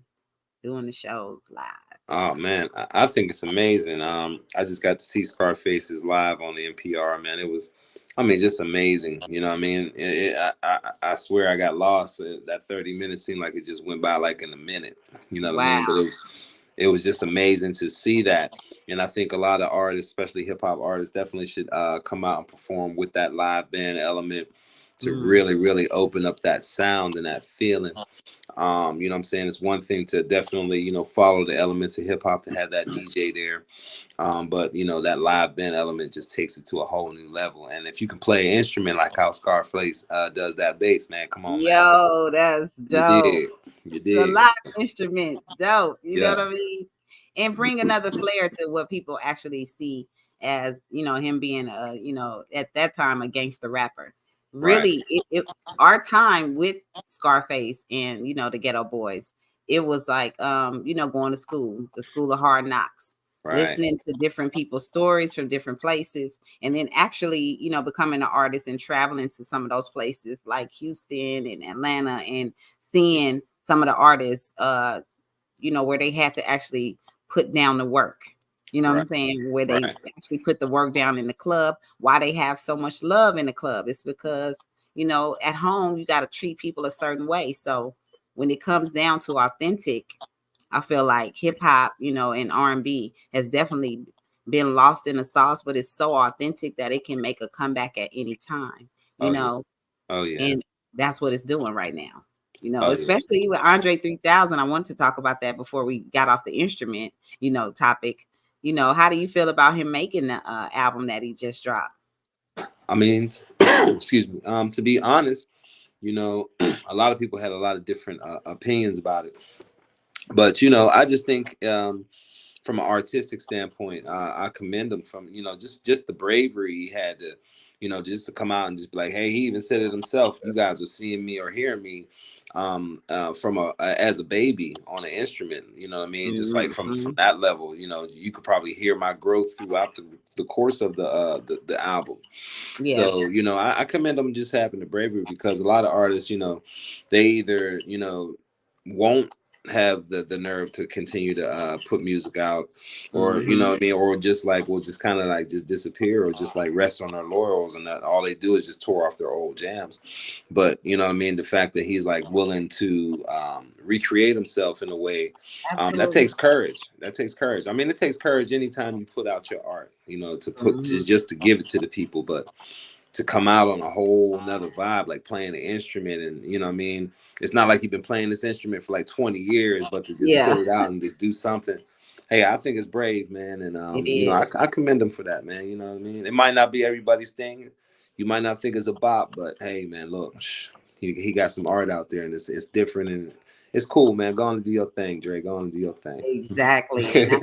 doing the shows live. Oh man, I think it's amazing. I just got to see Scarface's live on the NPR. Man, it was, I mean, just amazing. You know what I mean? I swear I got lost. That 30 minutes seemed like it just went by like in a minute. You know what I Wow. mean? But it was just amazing to see that. And I think a lot of artists, especially hip hop artists, definitely should come out and perform with that live band element to Mm. really, really open up that sound and that feeling. You know what I'm saying? It's one thing to definitely, follow the elements of hip hop, to have that DJ there. But that live band element just takes it to a whole new level. And if you can play an instrument like how Scarface does that bass, man, come on, man. Yo, that's You dope. did. You The did. live instrument, dope. You know Yeah. what I mean? And bring another flair to what people actually see as, you know, him being a, you know, at that time a gangster rapper. Right. Really, our time with Scarface and, you know, the Ghetto Boys, it was like you know, going to school, the school of hard knocks, Right. listening to different people's stories from different places, and then actually, you know, becoming an artist and traveling to some of those places like Houston and Atlanta and seeing some of the artists, you know, where they had to actually put down the work. You know what Right. I'm saying? Where they Right. actually put the work down in the club. Why they have so much love in the club? It's because, you know, at home you got to treat people a certain way. So when it comes down to authentic, I feel like hip hop, and R&B has definitely been lost in the sauce, but it's so authentic that it can make a comeback at any time, Oh yeah. Oh yeah. and that's what it's doing right now. Oh yeah. Especially with Andre 3000. I wanted to talk about that before we got off the instrument, topic. How do you feel about him making the album that he just dropped? I mean, excuse me. To be honest, a lot of people had a lot of different opinions about it, but I just think from an artistic standpoint, I commend him from just the bravery he had to just to come out and just be like, hey, he even said it himself. You guys are seeing me or hearing me from as a baby on an instrument. You know what I mean? Just like from that level, you could probably hear my growth throughout the course of the album. Yeah. So I commend him just having the bravery, because a lot of artists, they either won't have the nerve to continue to put music out, or you know what I mean, or just like will just kind of like just disappear, or just like rest on their laurels, and that all they do is just tore off their old jams. But you know what I mean, the fact that he's like willing to recreate himself in a way, that takes courage. I mean, it takes courage anytime you put out your art, to give it to the people. But to come out on a whole nother vibe, like playing the instrument, and I mean, it's not like you've been playing this instrument for like 20 years, but to just put it out and just do something. Hey, I think it's brave, man. And I commend him for that, man. You know what I mean? It might not be everybody's thing. You might not think it's a bop, but hey, man, look, he got some art out there, and it's different, and it's cool, man. Go on and do your thing, Dre. Go on and do your thing. Exactly. And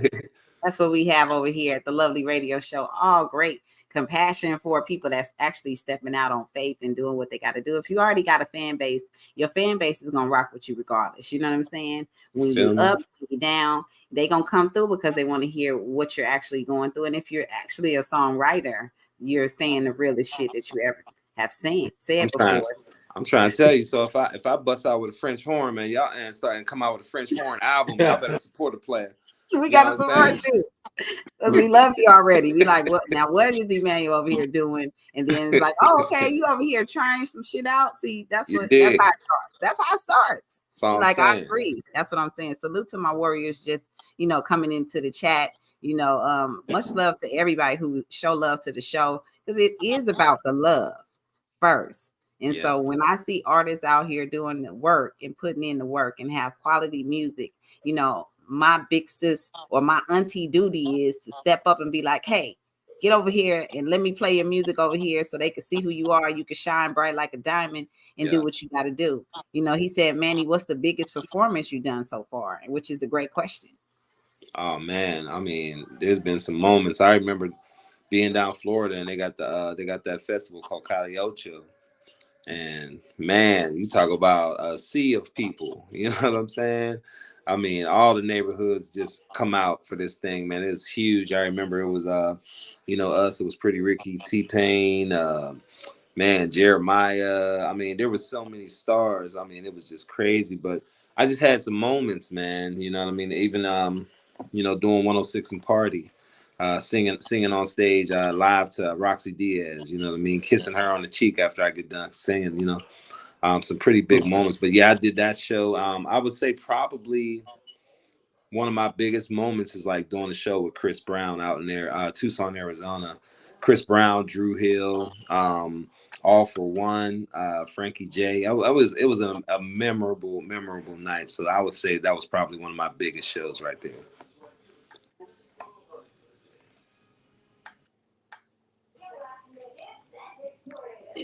that's what we have over here at the Lovely Radio Show. All great compassion for people that's actually stepping out on faith and doing what they got to do. If you already got a fan base, your fan base is going to rock with you regardless. You know what I'm saying? When you up, when you down, they going to come through because they want to hear what you're actually going through. And if you're actually a songwriter, you're saying the realest shit that you ever have said before. I'm trying to tell you. So if I bust out with a French horn, man, y'all and start and come out with a French horn album, y'all better support a player. We got to support you. Because we love you already. We like, what now? What is Emanuel over here doing? And then it's like, oh, okay, you over here trying some shit out. See, that's how it starts. That's how it starts. Like, I agree. That's what I'm saying. Salute to my warriors, just coming into the chat. Much love to everybody who show love to the show, because it is about the love first. And so when I see artists out here doing the work and putting in the work and have quality music, my big sis or my auntie duty is to step up and be like, hey, get over here and let me play your music over here so they can see who you are. You can shine bright like a diamond and do what you got to do. He said, Manny, what's the biggest performance you've done so far? Which is a great question. Oh man, I mean, there's been some moments. I remember being down Florida, and they got that festival called Cali Ocho. And man, you talk about a sea of people. You know what I'm saying? I mean, all the neighborhoods just come out for this thing, man. It was huge. I remember it was us. It was Pretty Ricky, T-Pain, man, Jeremiah. I mean, there was so many stars. I mean, it was just crazy. But I just had some moments, man. You know what I mean? Even doing 106 and Party. Singing on stage live to Roxy Diaz, you know what I mean? Kissing her on the cheek after I get done singing, some pretty big moments. But yeah, I did that show. I would say probably one of my biggest moments is like doing a show with Chris Brown out in there, Tucson, Arizona. Chris Brown, Drew Hill, All for One, Frankie J. It was a memorable night. So I would say that was probably one of my biggest shows right there.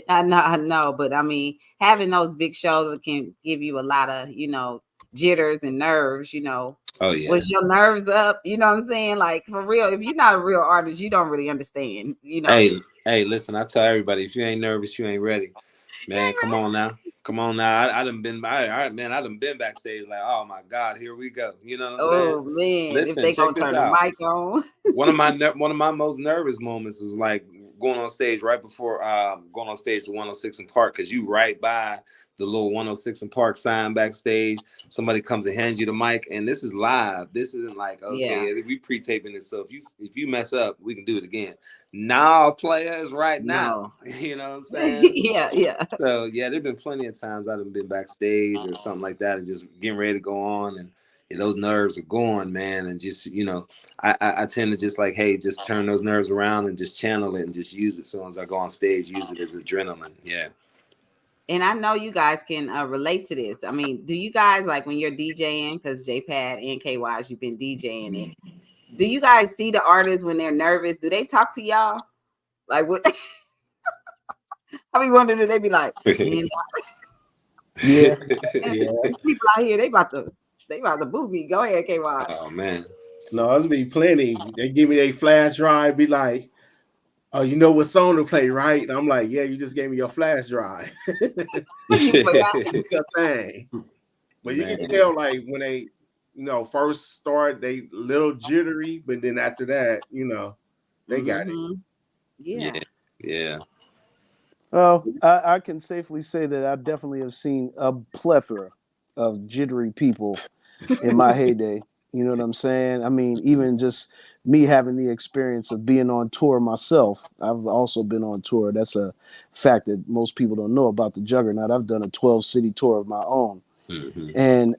I know, but I mean, having those big shows can give you a lot of, jitters and nerves, Oh yeah. Was your nerves up? You know what I'm saying? Like, for real, if you're not a real artist, you don't really understand, Hey, listen, I tell everybody, if you ain't nervous, you ain't ready. Man, come on now. I done been backstage like, oh my God, here we go. You know what I'm saying? Oh man, listen, if they gonna turn the mic on. one of my most nervous moments was like going on stage right before going on stage to 106 and Park, because you right by the little 106 and Park sign backstage. Somebody comes and hands you the mic, and this is live. This isn't like, okay, we pre-taping this, so if you mess up, we can do it again. Now, players, right now. You know what I'm saying? Yeah. So yeah, there've been plenty of times I've been backstage or something like that, and just getting ready to go on, and those nerves are going, man, and just I tend to just like, hey, just turn those nerves around and just channel it and just use it. As soon as I go on stage, use it as adrenaline. Yeah. And I know you guys can relate to this. I mean, do you guys like when you're DJing, because JPad and KY's, you've been DJing it. Do you guys see the artists when they're nervous? Do they talk to y'all? Like what? I be wondering if they be like, man, Yeah. people out here, they about to boo me. Go ahead, KY. Oh man. No, there's be plenty. They give me a flash drive, be like, oh, you know what song to play, right? And I'm like, yeah, you just gave me your flash drive. Good thing. But you can tell, like, when they, first start, they little jittery, but then after that, they got it. Yeah. Well, I can safely say that I definitely have seen a plethora of jittery people in my heyday. You know what I'm saying? I mean, even just me having the experience of being on tour myself. I've also been on tour. That's a fact that most people don't know about the Juggernaut. I've done a 12-city tour of my own. Mm-hmm. And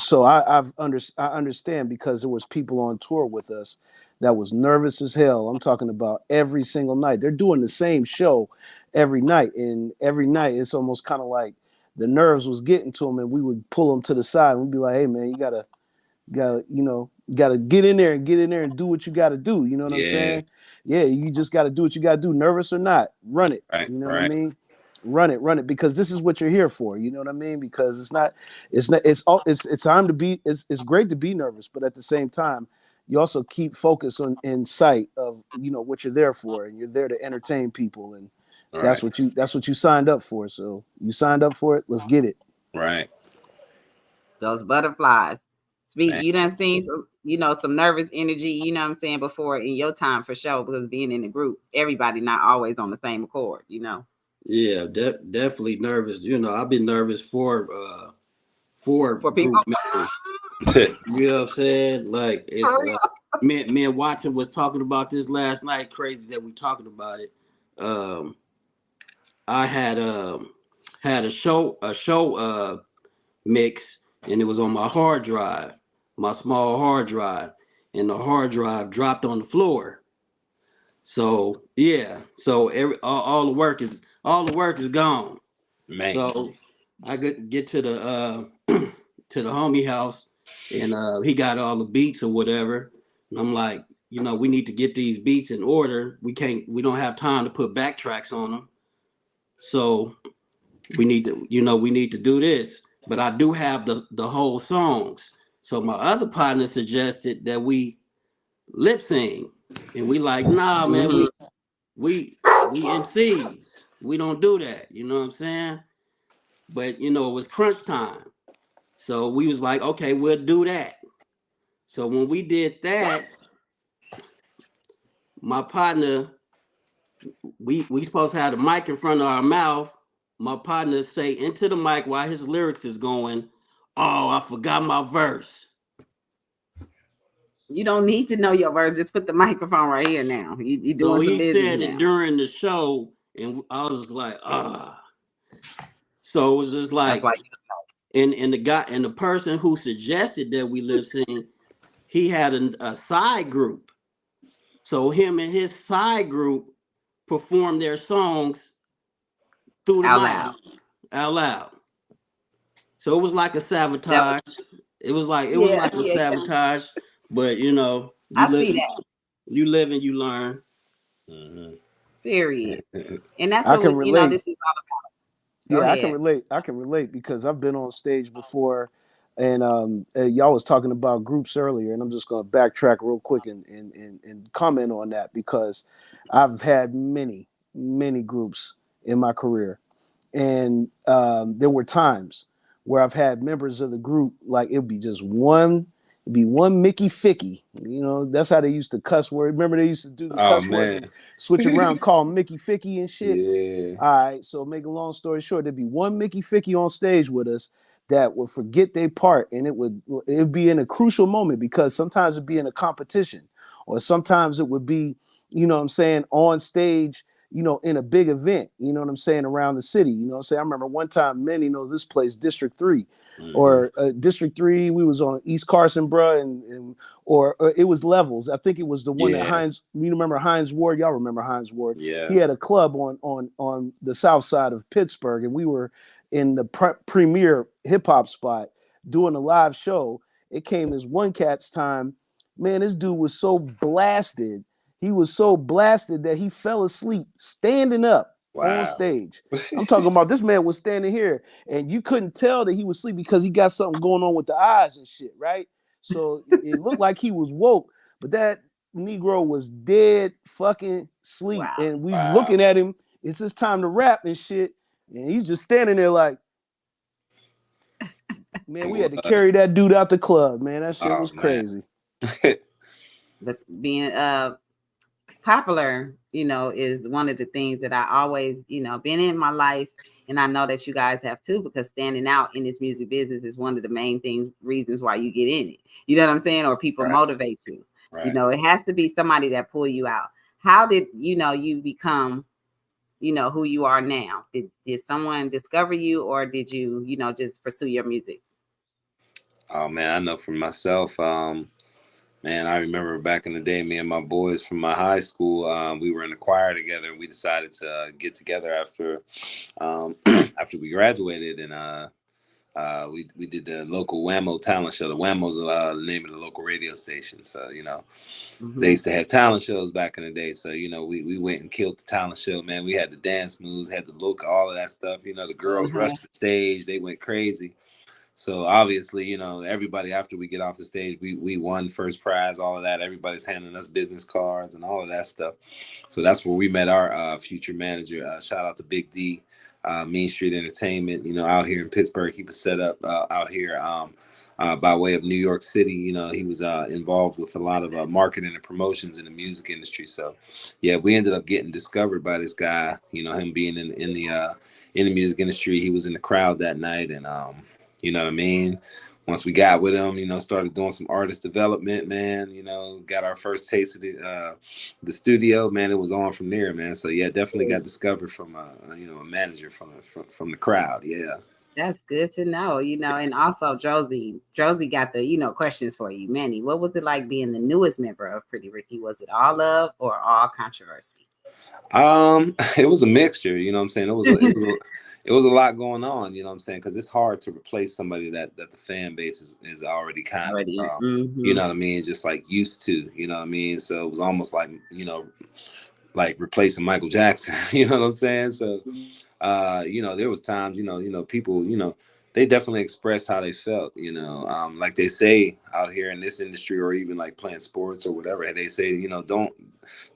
so I understand, because there was people on tour with us that was nervous as hell. I'm talking about every single night. They're doing the same show every night. And every night it's almost kind of like the nerves was getting to them, and we would pull them to the side and we'd be like, hey man, you gotta get in there and do what you gotta do. You know what I'm saying? Yeah, you just gotta do what you gotta do, nervous or not. Run it. Right, you know what I mean? Run it, because this is what you're here for. You know what I mean? Because it's time to be, it's great to be nervous, but at the same time, you also keep focus on in sight of what you're there for, and you're there to entertain people, and that's what you signed up for. So you signed up for it. Let's get it. Right. Those butterflies. Speak. You done seen some nervous energy. You know what I'm saying, before in your time for sure, because being in the group, everybody not always on the same accord. Yeah, definitely nervous. I've been nervous for people. Group members. You know what I'm saying? Like, it's me and Watson was talking about this last night. Crazy that we talking about it. I had a show mix, and it was on my hard drive, my small hard drive, and the hard drive dropped on the floor. So all the work is gone. Man. So I could get to the to the homie house, and he got all the beats or whatever. And I'm like, we need to get these beats in order. We don't have time to put backtracks on them. So we need to do this. But I do have the whole songs. So my other partner suggested that we lip sync, and we like, nah, man, we MCs. We don't do that. You know what I'm saying? But it was crunch time. So we was like, okay, we'll do that. So when we did that, my partner, we supposed to have the mic in front of our mouth. My partner say into the mic while his lyrics is going, oh, I forgot my verse. You don't need to know your verse. Just put the microphone right here now. You doing some business said now. It during the show, and I was like, So it was just like, and the person who suggested that we lip sync, he had a side group. So him and his side group performed their songs through the mic out loud. So it was like a sabotage. It was like a sabotage, but I see that. You live and you learn. Mm-hmm. Period. And that's what this is all about. Go ahead. I can relate because I've been on stage before, and y'all was talking about groups earlier, and I'm just going to backtrack real quick and comment on that, because I've had many groups in my career, and there were times where I've had members of the group, like it'd be one Mickey Ficky. That's how they used to cuss word. Remember they used to do the cuss word and switch around, call him Mickey Ficky and shit. Yeah. All right. So make a long story short, there'd be one Mickey Ficky on stage with us that would forget their part, and it would be in a crucial moment, because sometimes it'd be in a competition, or sometimes it would be, on stage, you know, in a big event, you know what I'm saying, around the city. You know what I'm saying? I remember one time, many know this place, District 3, or District 3, we was on East Carson, bruh, or it was Levels. I think it was the one that Yeah. Hines, you remember Hines Ward? Y'all remember Hines Ward? Yeah. He had a club on the south side of Pittsburgh, and we were in the premier hip hop spot doing a live show. It came this one cat's time. Man, this dude was so blasted. He was so blasted that he fell asleep standing up on Wow. stage. I'm talking about this man was standing here, and you couldn't tell that he was asleep because he got something going on with the eyes and shit, right? So it looked like he was woke, but that Negro was dead fucking sleep. Wow. And we Wow. looking at him, it's his time to rap and shit. And he's just standing there like, man, we had to carry that dude out the club, man. That shit was crazy. But being popular, you know, is one of the things that I always, you know, been in my life. And I know that you guys have too, because standing out in this music business is one of the main reasons why you get in it. You know what I'm saying? Or people motivate you. Right. You know, it has to be somebody that pull you out. How did, you know, you become, you know, who you are now? Did someone discover you, or did you, you know, just pursue your music? Oh man, I know for myself, man, I remember back in the day, me and my boys from my high school, we were in the choir together, and we decided to get together after after we graduated, and we did the local Whammo talent show. The Whammo's the name of the local radio station. So, you know, they used to have talent shows back in the day. So, you know, we went and killed the talent show, man. We had the dance moves, had the look, all of that stuff. You know, the girls rushed the stage. They went crazy. So obviously, you know, everybody after we get off the stage, we won first prize, all of that. Everybody's handing us business cards and all of that stuff. So that's where we met our future manager. Shout out to Big D, Mean Street Entertainment, you know, out here in Pittsburgh. He was set up out here by way of New York City. You know, he was involved with a lot of marketing and promotions in the music industry. So, yeah, we ended up getting discovered by this guy, you know, him being in the music industry. He was in the crowd that night, and you know what I mean? Once we got with him, you know, started doing some artist development, man, you know, got our first taste of the studio, man. It was on from there, man. So yeah, definitely got discovered from you know, a manager from the crowd. Yeah. That's good to know, you know. And also Josie got the, you know, questions for you. Manny, what was it like being the newest member of Pretty Ricky? Was it all love or all controversy? It was a mixture, you know what I'm saying? It was a lot going on, you know what I'm saying? Because it's hard to replace somebody that the fan base is already kind of, you know what I mean, just like used to, you know what I mean? So it was almost like, you know, like replacing Michael Jackson, you know what I'm saying? So, you know, there was times, you know, people, you know, they definitely expressed how they felt, you know, like they say out here in this industry, or even like playing sports or whatever, they say, you know, don't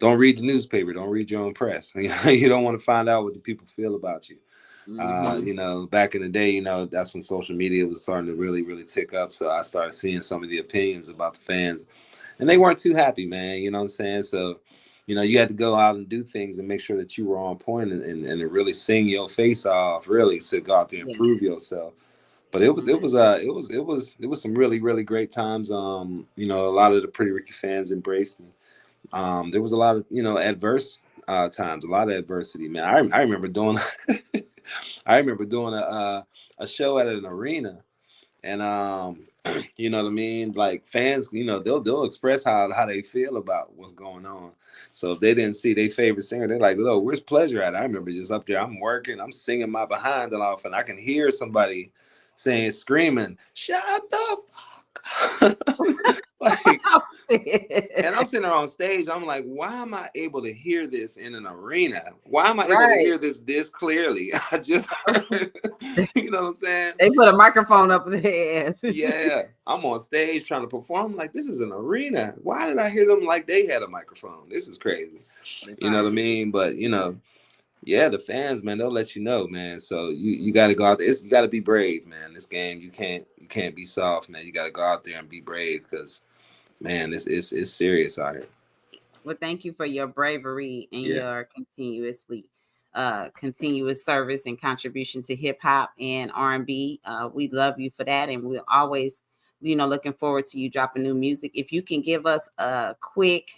read the newspaper, don't read your own press. You don't want to find out what the people feel about you. You know, back in the day, you know, that's when social media was starting to really, really tick up. So I started seeing some of the opinions about the fans, and they weren't too happy, man. You know what I'm saying? So, you know, you had to go out and do things and make sure that you were on point and to really sing your face off, really, to go out there and prove yourself. But it was some really, really great times. You know, a lot of the Pretty Ricky fans embraced me. There was a lot of, you know, adverse times, a lot of adversity, man. I remember doing a show at an arena, and you know what I mean, like fans, you know, they'll express how they feel about what's going on. So if they didn't see their favorite singer, they're like, "Look, where's Pleasure at?" I remember just up there, I'm working, I'm singing my behind off, and I can hear somebody screaming, "Shut the fuck!" Like, and I'm sitting there on stage. I'm like, why am I able to hear this in an arena? Why am I able to hear this clearly? I just heard, you know what I'm saying? They put a microphone up their ass. Yeah, I'm on stage trying to perform. I'm like, this is an arena. Why did I hear them like they had a microphone? This is crazy. You know what I mean? But, you know, yeah, the fans, man, they'll let you know, man. So you got to go out there. You got to be brave, man. This game, you can't be soft, man. You got to go out there and be brave, because, man, it's serious out here. Well, thank you for your bravery and your continuous service and contribution to hip hop and R&B. We love you for that, and we're always, you know, looking forward to you dropping new music. If you can give us a quick,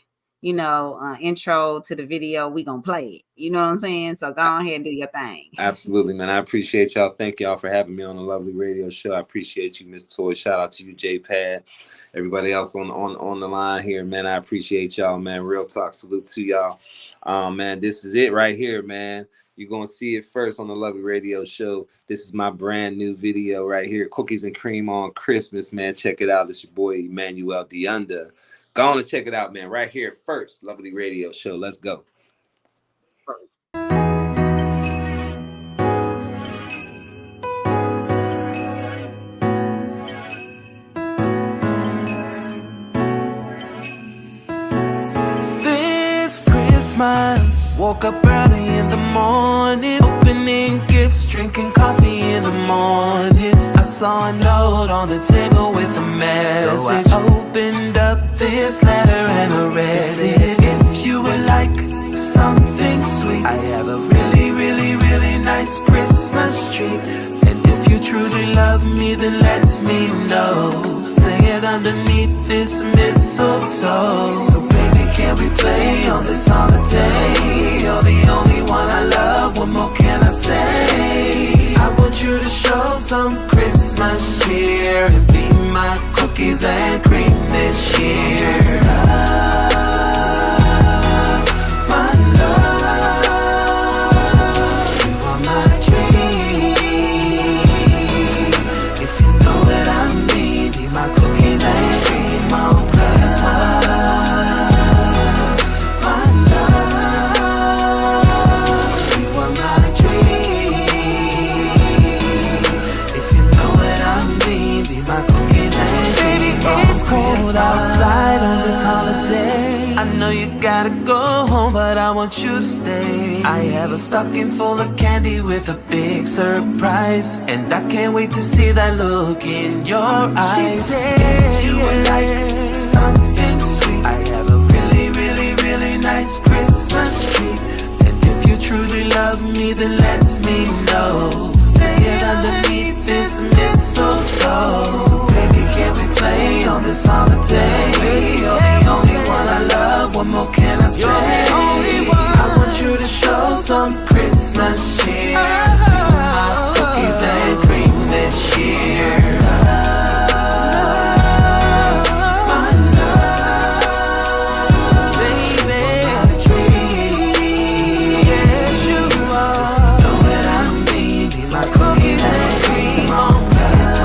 intro to the video, we gonna play it. You know what I'm saying? So go ahead and do your thing. Absolutely, man. I appreciate y'all. Thank y'all for having me on the lovely radio show. I appreciate you, Miss Toy. Shout out to you, J-Pad. Everybody else on the line here, man. I appreciate y'all, man. Real talk. Salute to y'all. Man, this is it right here, man. You're going to see it first on the lovely radio show. This is my brand new video right here. Cookies and Cream on Christmas, man. Check it out. It's your boy, Emanuel Deanda. Go on and check it out, man. Right here first. Lovely radio show. Let's go. Woke up early in the morning, opening gifts, drinking coffee in the morning. I saw a note on the table with a message. So I opened up this letter and I read it. If you would like something sweet, I have a really, really, really nice Christmas treat. And if you truly love me, then let me know. Say it underneath this mistletoe. So baby, can we play on this holiday? You're the only one I love, what more can I say? I want you to show some Christmas cheer and be my cookies and cream this year. My love, you are my dream. If you know what I mean, be my cookies and cream on Christmas. Outside on this holiday, I know you gotta go home, but I want you to stay. I have a stocking full of candy with a big surprise, and I can't wait to see that look in your eyes. She said, if you would like something sweet, I have a really, really, really nice Christmas treat. And if you truly love me, then let me know. Say it underneath this mistletoe. So baby, can we play on this holiday? You're the only one I love, what more can I say? You're the only one. I want you to show some Christmas cheer. My cookies and cream this year. My love, baby, my dream. Yes, you are. Know what I mean? Be my cookies and cream on Christmas.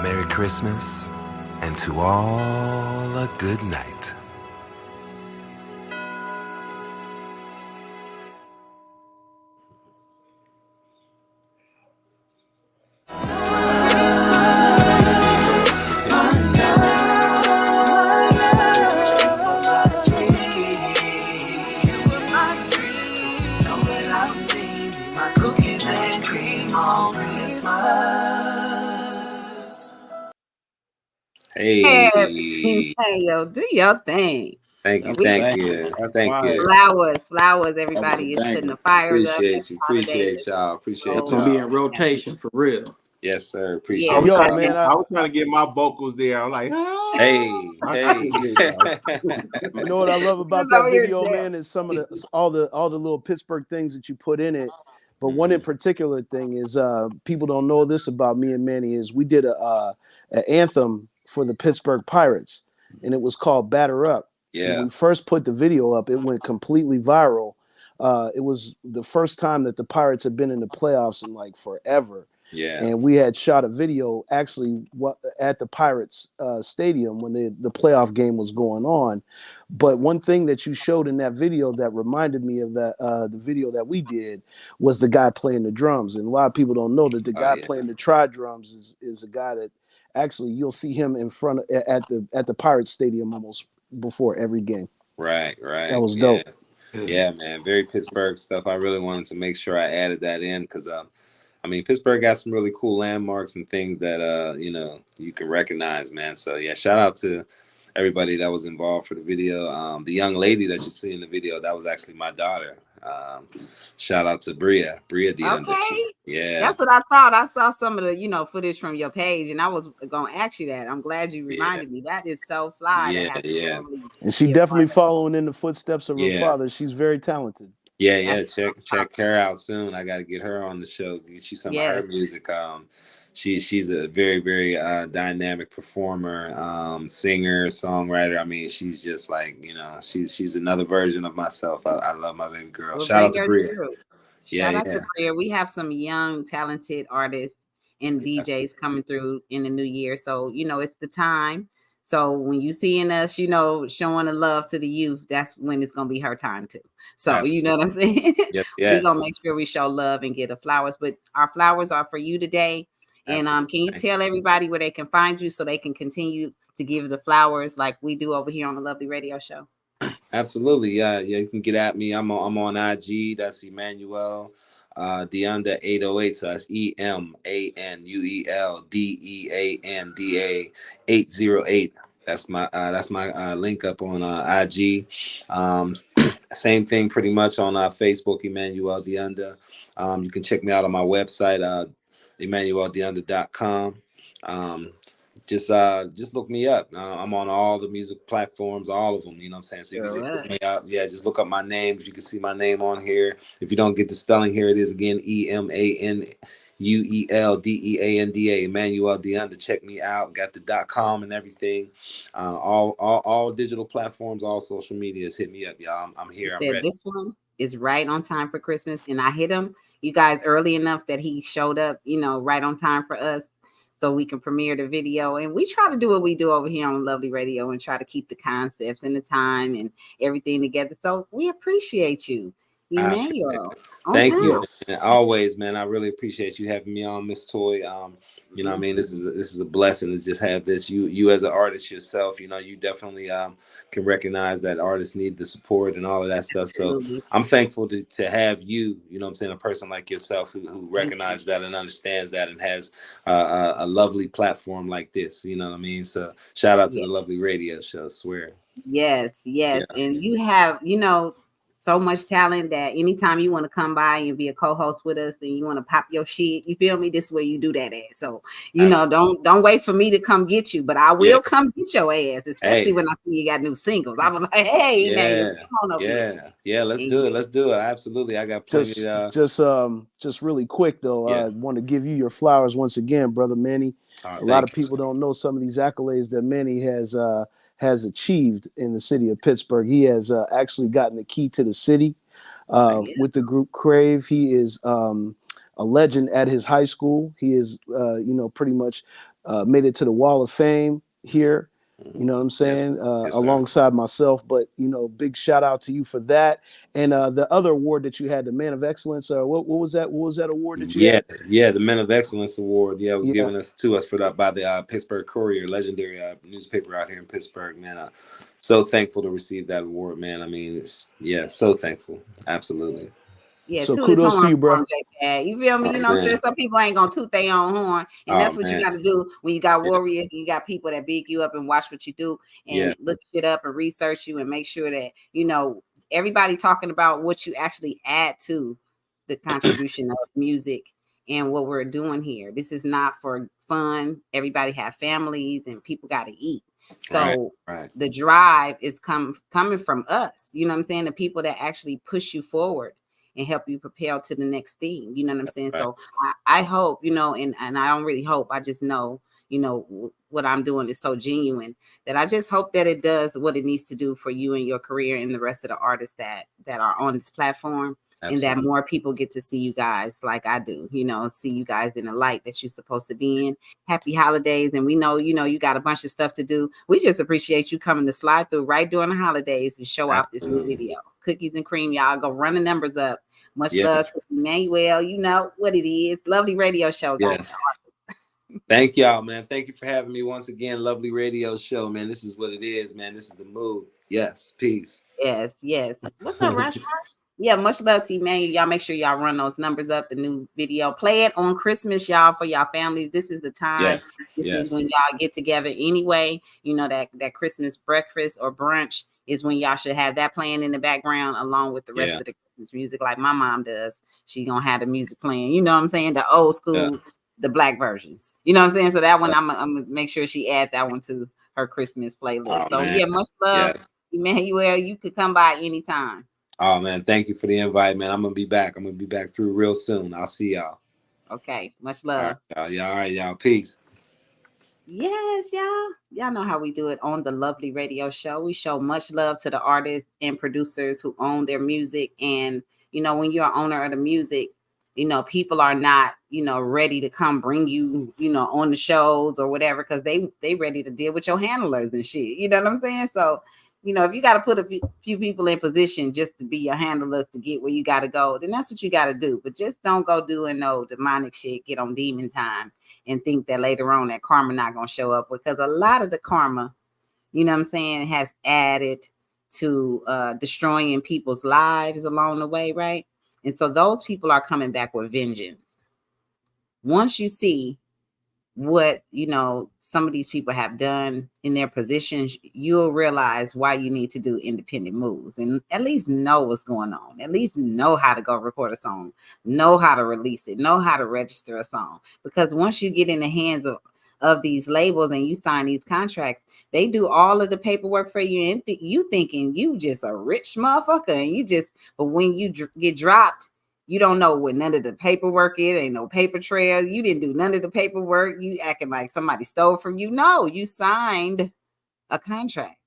Merry Christmas, and to all a good night. Hey. Hey, yo, do your thing. Thank you. Flowers. Everybody is putting the fires up. Appreciate y'all. It's gonna be in rotation for real. Yes, sir. Appreciate Yeah, y'all. man, I was trying to get my vocals there. I was like, ah. Hey. You know what I love about that video, man, is some of the all the little Pittsburgh things that you put in it. But one in particular thing is people don't know this about me and Manny is we did an anthem for the Pittsburgh Pirates, and it was called Batter Up. Yeah. When we first put the video up, it went completely viral. It was the first time that the Pirates had been in the playoffs in like forever. Yeah. And we had shot a video actually at the Pirates stadium when the playoff game was going on. But one thing that you showed in that video that reminded me of that the video that we did was the guy playing the drums. And a lot of people don't know that the guy playing the tri drums is a guy that actually you'll see him in front of, at the Pirates stadium almost before every game. Right. That was dope. Yeah, man. Very Pittsburgh stuff. I really wanted to make sure I added that in because I mean, Pittsburgh got some really cool landmarks and things that you know, you can recognize, man. So yeah, shout out to everybody that was involved for the video. The young lady that you see in the video, that was actually my daughter. Shout out to Bria Deanda. Okay. Yeah. That's what I thought. I saw some of the, you know, footage from your page, and I was gonna ask you that. I'm glad you reminded me. That is so fly to have family. And she definitely following in the footsteps of her father. She's very talented. Yeah. Check her out soon. I got to get her on the show. Get you some of her music. She's a very, very dynamic performer, singer, songwriter. I mean, she's just like, you know, she's another version of myself. I love my baby girl. Well, shout out to Bria. Shout out to Bria. We have some young, talented artists and DJs coming through in the new year. So, you know, it's the time. So when you seeing us, you know, showing the love to the youth, that's when it's going to be her time too. So, absolutely. You know what I'm saying? We're going to make sure we show love and get the flowers. But our flowers are for you today. And can you tell everybody where they can find you so they can continue to give the flowers like we do over here on the Lovely Radio Show? Absolutely. Yeah. You can get at me. I'm on IG. That's Emanuel Deanda 808. So that's EMANUELDEANDA 808. That's my link up on IG. Same thing pretty much on Facebook, Emanuel Deanda. You can check me out on my website, EmanuelDeanda.com. Just look me up. I'm on all the music platforms, all of them. You know what I'm saying? So you can just look me up. Yeah, just look up my name. You can see my name on here. If you don't get the spelling, here it is again: EMANUELDEANDA. Emanuel Deanda. Check me out. Got the .com and everything. All digital platforms, all social medias. Hit me up, y'all. I'm here. I'm ready. This one is right on time for Christmas, and I hit him, you guys, early enough that he showed up, you know, right on time for us, so we can premiere the video. And we try to do what we do over here on Lovely Radio and try to keep the concepts and the time and everything together. So we appreciate you, Emanuel. Thank you. And always, man. I really appreciate you having me on, Miss Toy. You know what I mean? This is a blessing to just have this. You as an artist yourself, you know, you definitely can recognize that artists need the support and all of that stuff. So I'm thankful to have you, you know what I'm saying, a person like yourself who recognizes that and understands that and has a lovely platform like this, you know what I mean? So shout out to the Lovely Radio Show, I swear. Yes. Yeah. And you have, you know, so much talent that anytime you want to come by and be a co-host with us and you want to pop your shit, you feel me? This is where you do that at. So, you know, don't wait for me to come get you, but I will come get your ass, especially when I see you got new singles. I was like, hey, man, come on over here. Yeah, let's do it. Absolutely. I got plenty. Just really quick though, I want to give you your flowers once again, brother Manny. A lot of people don't know some of these accolades that Manny has achieved in the city of Pittsburgh. He has actually gotten the key to the city with the group Crave. He is a legend at his high school. He is, you know, pretty much made it to the Wall of Fame here. You know what I'm saying? Alongside myself, but you know, big shout out to you for that. And the other award that you had, the Man of Excellence, what was that? What was that award that you had? Yeah, the Men of Excellence Award. Yeah, it was given to us by the Pittsburgh Courier, legendary newspaper out here in Pittsburgh. Man, so thankful to receive that award, man. I mean, so thankful. Absolutely. Yeah, so kudos to you, bro. You feel me? You know what I'm saying? Some people ain't gonna toot their own horn, and that's what you got to do when you got warriors and you got people that big you up and watch what you do and look shit up and research you and make sure that you know everybody talking about what you actually add to the contribution of music and what we're doing here. This is not for fun. Everybody have families and people got to eat. So the drive is coming from us. You know what I'm saying? The people that actually push you forward and help you propel to the next thing. You know what I'm saying? So I hope, you know, and I don't really hope, I just know, you know, what I'm doing is so genuine that I just hope that it does what it needs to do for you and your career and the rest of the artists that are on this platform. and that more people get to see you guys like I do, see you guys in the light that you're supposed to be in. Happy holidays. And we know, you got a bunch of stuff to do. We just appreciate you coming to slide through right during the holidays and show off this new video. Cookies and cream, y'all. Go run the numbers up. Much love to Emanuel. You know what it is. Lovely radio show, guys. Thank y'all, man. Thank you for having me once again. Lovely radio show, man. This is what it is, man. This is the mood. Yes. Peace. Yes. What's up, Rush? Yeah, much love to you, man. Y'all make sure y'all run those numbers up, the new video. Play it on Christmas, y'all, for y'all families. This is the time. This is when y'all get together anyway. That Christmas breakfast or brunch is when y'all should have that playing in the background along with the rest of the Christmas music like my mom does. She gonna have the music playing. You know what I'm saying? The old school, the black versions. You know what I'm saying? So that one, I'm gonna make sure she add that one to her Christmas playlist. Much love. Emanuel, you could come by anytime. Oh man, thank you for the invite, man. I'm gonna be back. Through real soon. I'll see y'all. Okay, much love. All right, y'all. Peace. Yes, y'all. Y'all know how we do it on the Lovely Radio Show. We show much love to the artists and producers who own their music. And when you're an owner of the music, people are not, ready to come bring you, on the shows or whatever, because they ready to deal with your handlers and shit. You know what I'm saying? So if you got to put a few people in position just to be your handlers to get where you got to go, then that's what you got to do. But just don't go doing no demonic shit, get on demon time, and think that later on that karma not going to show up, because a lot of the karma, has added to destroying people's lives along the way, right? And so those people are coming back with vengeance. Once you see what some of these people have done in their positions, you'll realize why you need to do independent moves and at least know what's going on, at least know how to go record a song, know how to release it, know how to register a song. Because once you get in the hands of these labels and you sign these contracts, they do all of the paperwork for you, and you thinking you just a rich motherfucker, and but when you get dropped, you don't know what none of the paperwork is. Ain't no paper trail. You didn't do none of the paperwork. You acting like somebody stole from you. No, you signed a contract.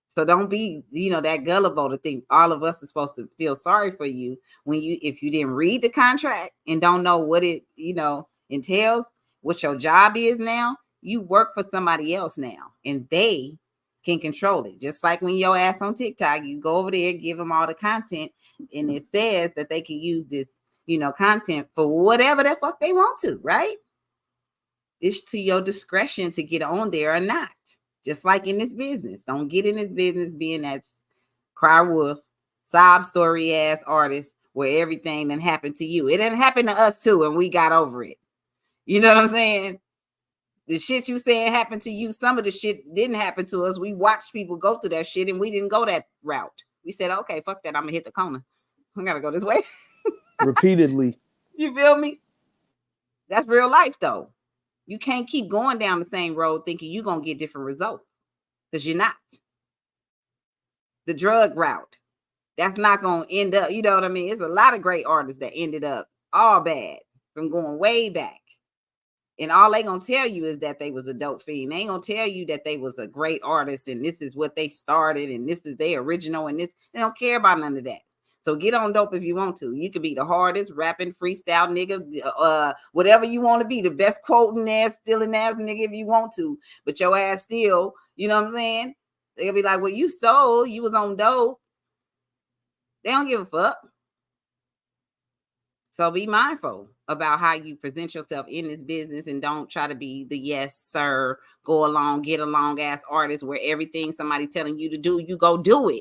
So don't be, that gullible to think all of us are supposed to feel sorry for you if you didn't read the contract and don't know what it, entails, what your job is now. You work for somebody else now, and they can control it. Just like when your ass on TikTok, you go over there, give them all the content, and it says that they can use this, content for whatever the fuck they want to, right? It's to your discretion to get on there or not. Just like in this business. Don't get in this business being that cry wolf, sob story ass artist where everything done happened to you. It didn't happen to us too, and we got over it. You know what I'm saying? The shit you saying happened to you. Some of the shit didn't happen to us. We watched people go through that shit, and we didn't go that route. We said, okay, fuck that. I'm gonna hit the corner. I gotta go this way. Repeatedly. You feel me? That's real life, though. You can't keep going down the same road thinking you're gonna get different results, because you're not. The drug route, that's not gonna end up. You know what I mean? There's a lot of great artists that ended up all bad from going way back. And all they gonna tell you is that they was a dope fiend. They ain't gonna tell you that they was a great artist and this is what they started and this is their original and this. They don't care about none of that. So get on dope if you want to. You could be the hardest rapping freestyle nigga, whatever you want to be, the best quoting ass, stealing ass nigga if you want to. But your ass still, you know what I'm saying? They'll be like, well, you stole, you was on dope. They don't give a fuck. So be mindful about how you present yourself in this business, and don't try to be the yes, sir, go along, get along ass artist where everything somebody telling you to do, you go do it.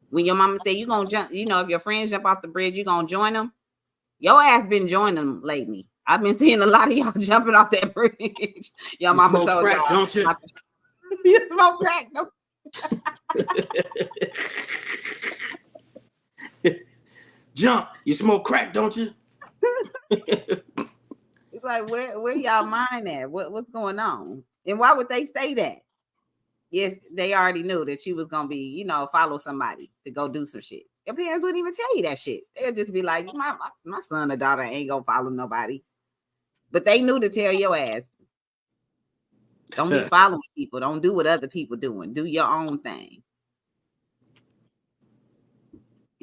When your mama say you gonna jump, if your friends jump off the bridge, you gonna join them. Your ass been joining them lately. I've been seeing a lot of y'all jumping off that bridge. Your mama told crack, y'all, don't you? You smoke crack, no? Jump. You smoke crack, don't you? It's like, where y'all mind at? What's going on? And why would they say that if they already knew that you was gonna be, follow somebody to go do some shit? Your parents wouldn't even tell you that shit. They'll just be like, my son or daughter ain't gonna follow nobody. But they knew to tell your ass, don't be following people. Don't do what other people doing. Do your own thing.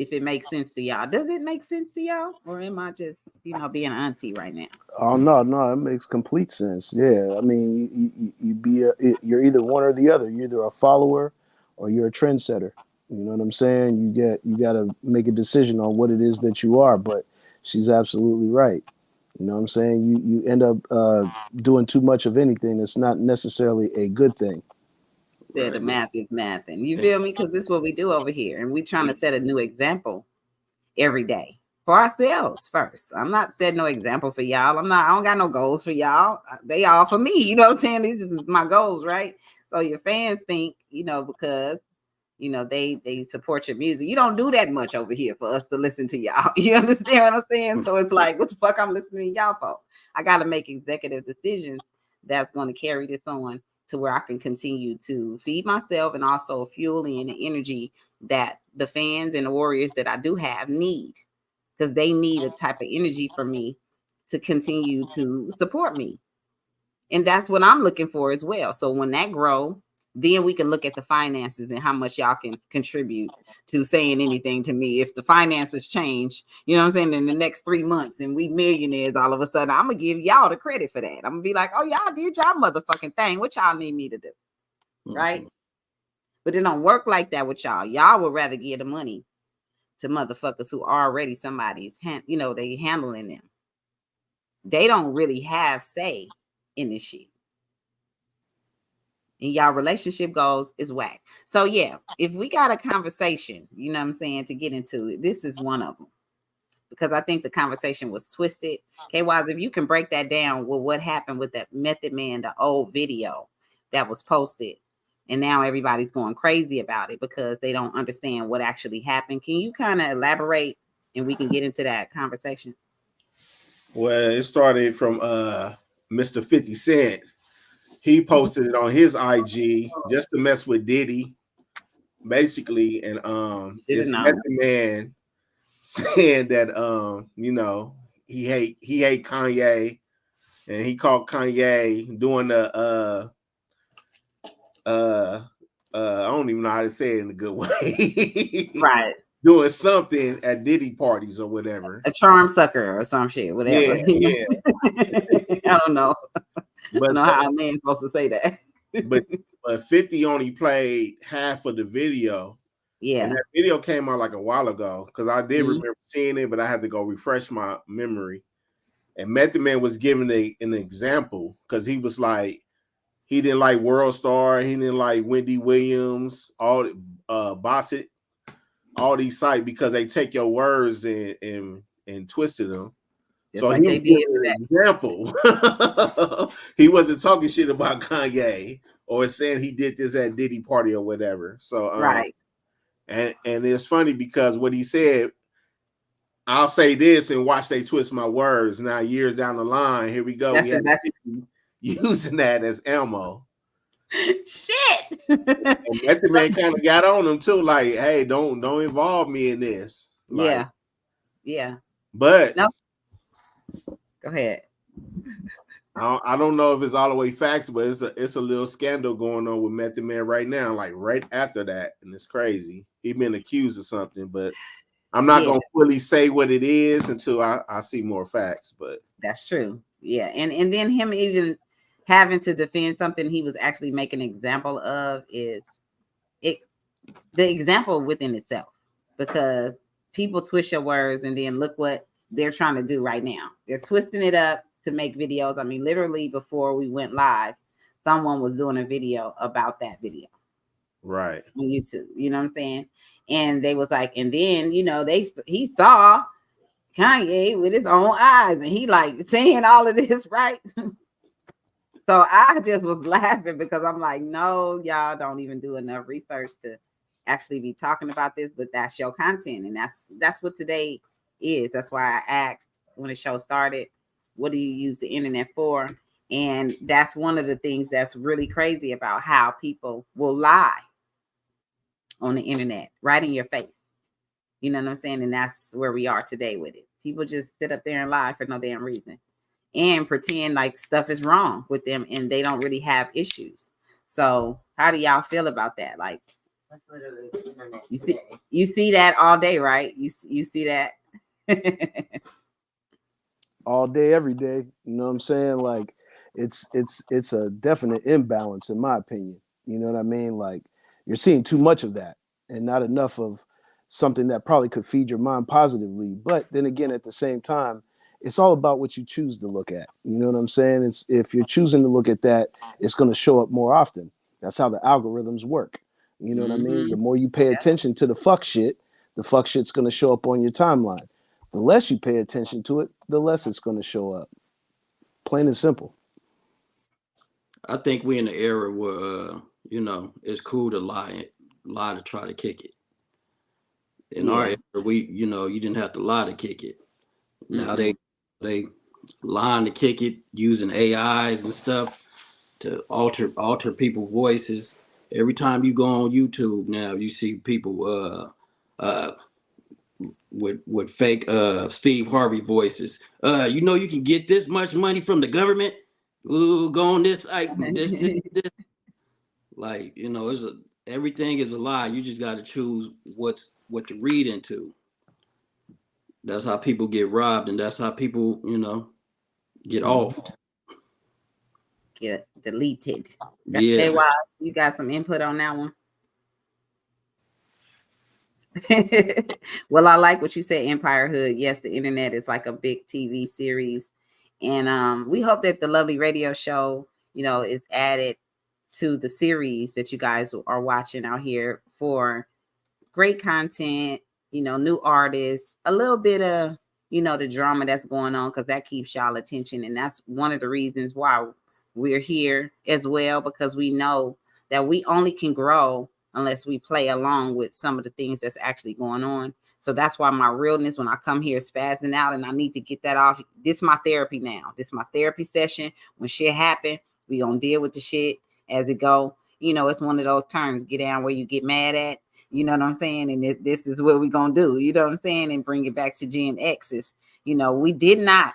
if it makes sense to y'all. Does it make sense to y'all? Or am I just, being an auntie right now? Oh no, it makes complete sense. Yeah, I mean, you're either one or the other. You're either a follower or you're a trendsetter. You know what I'm saying? You got to make a decision on what it is that you are. But she's absolutely right. You know what I'm saying? You end up doing too much of anything that's not necessarily a good thing. Said the Right. math is math, and you feel me? Because this is what we do over here, and we trying to set a new example every day for ourselves first. I'm not setting no example for y'all. I don't got no goals for y'all. They all for me. You know what I'm saying? These is my goals, right? So your fans think, because they support your music. You don't do that much over here for us to listen to y'all. You understand what I'm saying? So it's like, what the fuck I'm listening to y'all for? I got to make executive decisions that's going to carry this on to where I can continue to feed myself and also fuel in the energy that the fans and the warriors that I do have need, because they need a type of energy from me to continue to support me. And that's what I'm looking for as well. So when that grow, then we can look at the finances and how much y'all can contribute to saying anything to me. If the finances change, you know what I'm saying, in the next 3 months and we millionaires all of a sudden, I'm going to give y'all the credit for that. I'm going to be like, oh, y'all did y'all motherfucking thing. What y'all need me to do? Right? But it don't work like that with y'all. Y'all would rather give the money to motherfuckers who already somebody's, they handling them. They don't really have say in this shit. And y'all relationship goals is whack. So yeah, if we got a conversation, you know what I'm saying, to get into it, this is one of them. Because I think the conversation was twisted. K-Wise, if you can break that down with what happened with that Method Man, the old video that was posted, and now everybody's going crazy about it because they don't understand what actually happened. Can you kind of elaborate and we can get into that conversation? Well, it started from Mr. 50 Cent. He posted it on his IG just to mess with Diddy, basically, and Should've it's known. Method Man saying that he hate Kanye, and he called Kanye doing the I don't even know how to say it in a good way. Right. Doing something at Diddy parties or whatever. A charm sucker or some shit, whatever. Yeah. I don't know. But I don't know how a man's supposed to say that. but 50 only played half of the video. Yeah. And that video came out like a while ago because I did remember seeing it, but I had to go refresh my memory. And Method Man was giving an example because he was like, he didn't like World Star, he didn't like Wendy Williams, all Bossett, all these sites because they take your words and twisted them. Just So like he they was did giving that. an example. He wasn't talking shit about Kanye or saying he did this at Diddy party or whatever. So Right. And it's funny because what he said, I'll say this and watch they twist my words. Now years down the line, here we go. That's We have exactly using that as ammo. shit. And Method Man kind of got on him too, like, hey, don't involve me in this. Like, yeah. But no. Go ahead. I don't know if it's all the way facts, but it's a little scandal going on with Method Man right now, like right after that, and it's crazy. He been accused of something, but I'm not gonna fully say what it is until I see more facts. But that's true. Yeah, and then him even having to defend something he was actually making an example of is the example within itself, because people twist your words and then look what they're trying to do right now. They're twisting it up to make videos. I mean, literally before we went live, someone was doing a video about that video. Right. On YouTube, you know what I'm saying? And they was like, and then, he saw Kanye with his own eyes and he like saying all of this, right? So I just was laughing because I'm like, no, y'all don't even do enough research to actually be talking about this, but that's your content. And that's what today is. That's why I asked when the show started, what do you use the internet for? And that's one of the things that's really crazy about how people will lie on the internet, right in your face. You know what I'm saying? And that's where we are today with it. People just sit up there and lie for no damn reason and pretend like stuff is wrong with them and they don't really have issues. So how do y'all feel about that? Like, That's literally the internet. You see that all day, right? You see that all day, every day. You know what I'm saying? Like it's a definite imbalance in my opinion. You know what I mean? Like you're seeing too much of that and not enough of something that probably could feed your mind positively. But then again, at the same time, it's all about what you choose to look at. You know what I'm saying? It's if you're choosing to look at that, it's going to show up more often. That's how the algorithms work. You know what I mean? The more you pay attention to the fuck shit's going to show up on your timeline. The less you pay attention to it, the less it's going to show up. Plain and simple. I think we're in an era where it's cool to lie to try to kick it. In our era, you didn't have to lie to kick it. Now they lying to kick it using AIs and stuff to alter people's voices. Every time you go on YouTube now, you see people with fake Steve Harvey voices. You can get this much money from the government. Ooh, go on this this. Like, everything is a lie. You just got to choose what to read into. That's how people get robbed, and that's how people, get offed. get deleted. Yeah. Hey, wow, you got some input on that one? Well, I like what you said, Empire Hood. Yes, the internet is like a big TV series. And we hope that the lovely radio show, is added to the series that you guys are watching out here for great content, new artists, a little bit of, the drama that's going on, because that keeps y'all attention. And that's one of the reasons why we're here as well, because we know that we only can grow unless we play along with some of the things that's actually going on. So that's why my realness, when I come here spazzing out and I need to get that off, this is my therapy now. This is my therapy session. When shit happen, we gonna deal with the shit as it go. It's one of those terms, get down where you get mad at. You know what I'm saying? And this is what we're going to do. You know what I'm saying? And bring it back to Gen X's. We did not,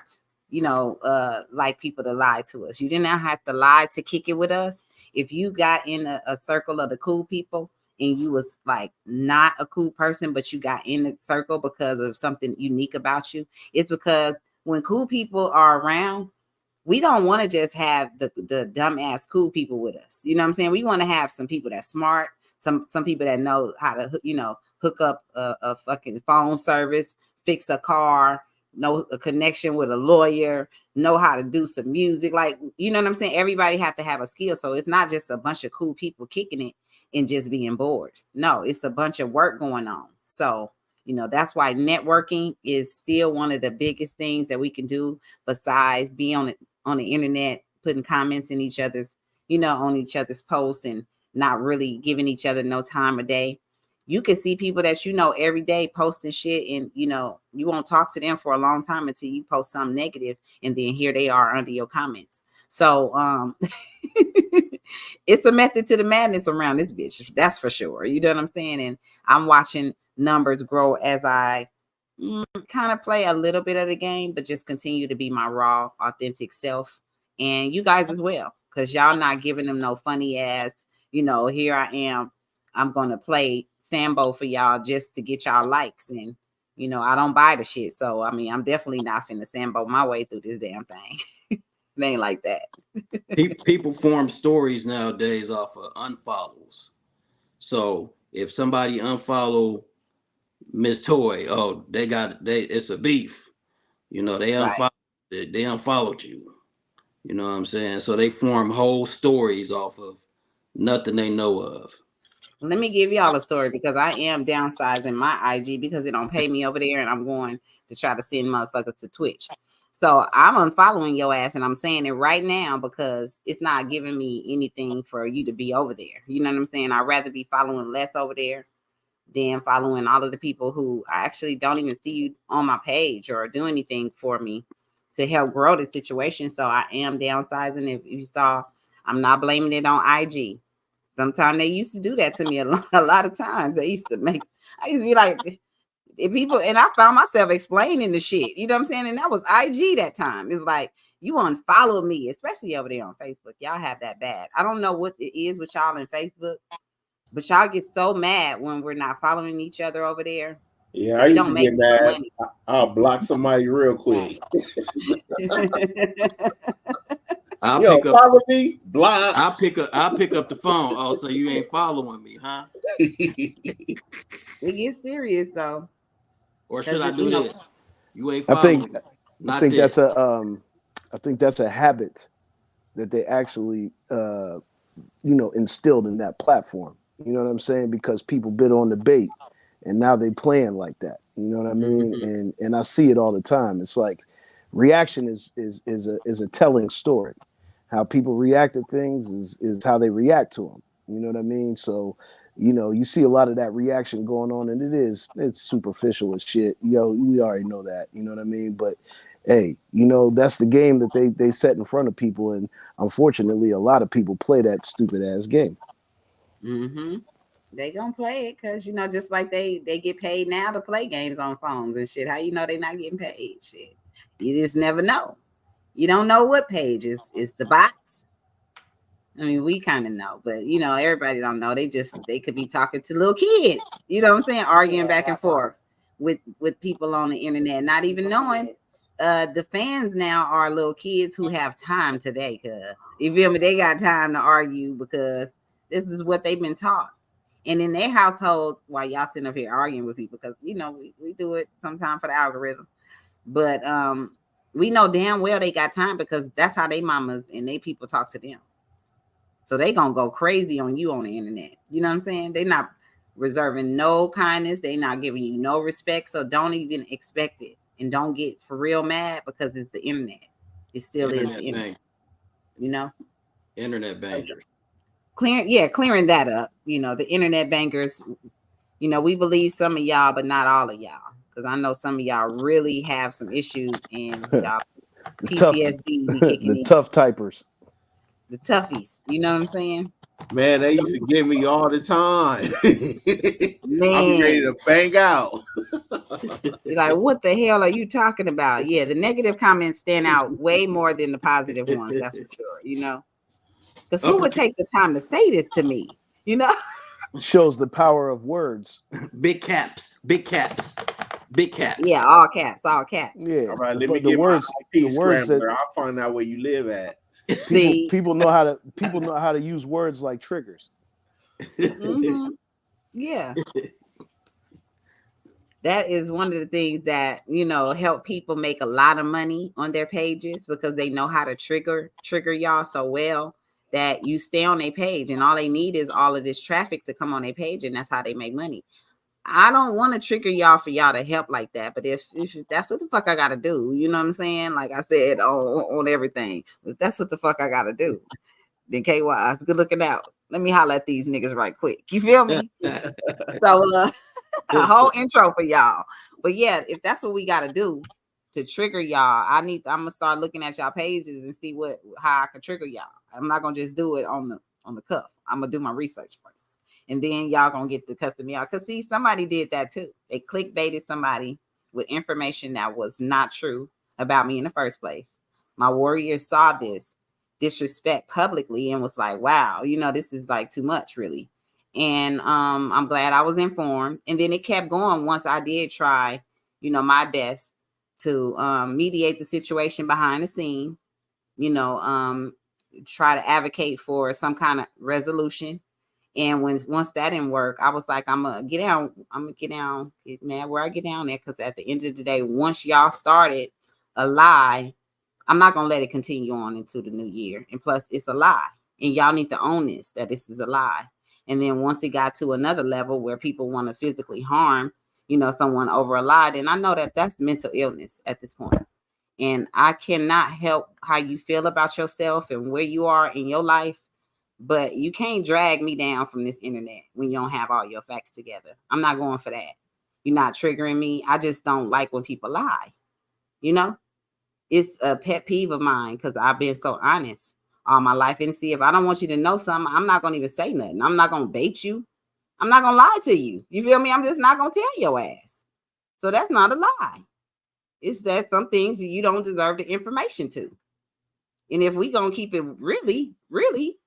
like people to lie to us. You did not have to lie to kick it with us. If you got in a circle of the cool people and you was like not a cool person, but you got in the circle because of something unique about you, it's because when cool people are around, we don't want to just have the dumbass cool people with us. You know what I'm saying? We want to have some people that's smart, some people that know how to, hook up a fucking phone service, fix a car, know a connection with a lawyer, know how to do some music. Like, you know what I'm saying? Everybody have to have a skill. So it's not just a bunch of cool people kicking it and just being bored. No, it's a bunch of work going on. So, that's why networking is still one of the biggest things that we can do besides being on the internet, putting comments in each other's, on each other's posts and not really giving each other no time of day. You can see people that every day posting shit, and you won't talk to them for a long time until you post something negative, and then here they are under your comments. So it's a method to the madness around this bitch. That's for sure. You know what I'm saying? And I'm watching numbers grow as I kind of play a little bit of the game, but just continue to be my raw, authentic self. And you guys as well, because y'all not giving them no funny ass, here I am. I'm going to play Sambo for y'all just to get y'all likes. And, I don't buy the shit. So, I'm definitely not finna Sambo my way through this damn thing. It ain't like that. People form stories nowadays off of unfollows. So if somebody unfollow Miss Toy, it's a beef. They unfollowed you. You know what I'm saying? So they form whole stories off of nothing they know of. Let me give y'all a story, because I am downsizing my IG because it don't pay me over there, and I'm going to try to send motherfuckers to Twitch. So I'm unfollowing your ass, and I'm saying it right now because it's not giving me anything for you to be over there. You know what I'm saying? I'd rather be following less over there than following all of the people who I actually don't even see you on my page or do anything for me to help grow the situation. So I am downsizing. If you saw, I'm not blaming it on IG. Sometimes they used to do that to me a lot of times. I used to be like, if people, and I found myself explaining the shit, you know what I'm saying? And that was IG that time. It's like, you unfollow me, especially over there on Facebook. Y'all have that bad. I don't know what it is with y'all in Facebook, But y'all get so mad when we're not following each other over there. Yeah, I If it used to don't make get no mad. money. I'll block somebody real quick. I'll You know, pick up. follow me, block. I'll pick up the phone. Oh, so you ain't following me, huh? It gets serious though, Or should because I do this? You ain't I think following me. I Not think this. that's a habit that they actually instilled in that platform. You know what I'm saying? Because people bid on the bait, and now they playing like that. You know what I mean? Mm-hmm. And I see it all the time. It's like reaction is a telling story. How people react to things is how they react to them. You know what I mean? So, you see a lot of that reaction going on, and it's superficial as shit. We already know that. You know what I mean? But hey, that's the game that they set in front of people, and unfortunately, a lot of people play that stupid ass game. mm-hmm, they gonna play it because just like they get paid now to play games on phones and shit. How they not getting paid? Shit, you just never know. You don't know what page is the bots. I mean, we kind of know, but everybody don't know. They could be talking to little kids. You know what I'm saying? Arguing back and forth with people on the internet, not even knowing. The fans now are little kids who have time today. Cause you feel me? They got time to argue because this is what they've been taught. And in their households, while y'all sitting up here arguing with people, because we do it sometimes for the algorithm. But we know damn well they got time because that's how they mamas and they people talk to them. So they gonna go crazy on you on the internet. You know what I'm saying? They not reserving no kindness. They not giving you no respect. So don't even expect it. And don't get for real mad because it's the internet. It still is the Internet internet. bang. You know? Internet bangers. Clearing that up. The internet bankers, we believe some of y'all, but not all of y'all. Because I know some of y'all really have some issues and y'all The tough, PTSD be kicking the in. tough typers. The toughies. You know what I'm saying? Man, they used to get me all the time. I'll be ready Man. to bang out. You're like, what the hell are you talking about? Yeah, the negative comments stand out way more than the positive ones. That's for sure. Because who would take the time to say this to me? Shows the power of words. Big caps. Big caps. Big caps. Yeah, all caps, all caps. Yeah, All right, let me the get words, my the IP words that scrambler. I'll find out where you live at. See, people know how to use words like triggers. mm-hmm. Yeah, that is one of the things that help people make a lot of money on their pages because they know how to trigger y'all so well that you stay on their page, and all they need is all of this traffic to come on their page, and that's how they make money. I don't want to trigger y'all for y'all to help like that, but if that's what the fuck I gotta do, you know what I'm saying? Like I said on everything, if that's what the fuck I gotta do, then KY, good looking out. Let me holler at these niggas right quick. You feel me? So a whole intro for y'all. But yeah, if that's what we gotta do to trigger y'all, I'm gonna start looking at y'all pages and see how I can trigger y'all. I'm not gonna just do it on the cuff. I'm gonna do my research first. And then y'all gonna get the custom y'all. Cause see, somebody did that too. They clickbaited somebody with information that was not true about me in the first place. My warriors saw this disrespect publicly and was like, wow, this is like too much, really. And I'm glad I was informed. And then it kept going once I did try, my best to mediate the situation behind the scene, try to advocate for some kind of resolution. And once that didn't work, I was like, I'm gonna get down, get mad where I get down there. Cause at the end of the day, once y'all started a lie, I'm not gonna let it continue on into the new year. And plus it's a lie. And y'all need to own that this is a lie. And then once it got to another level where people want to physically harm, someone over a lie, then I know that that's mental illness at this point. And I cannot help how you feel about yourself and where you are in your life, but you can't drag me down from this internet when you don't have all your facts together. I'm not going for that. You're not triggering me. I just don't like when people lie. It's a pet peeve of mine because I've been so honest all my life. And see, if I don't want you to know something, I'm not going to even say nothing. I'm not going to bait you. I'm not going to lie to you. You feel me? I'm just not going to tell your ass. So that's not a lie. It's that some things you don't deserve the information to. And if we going to keep it really, really,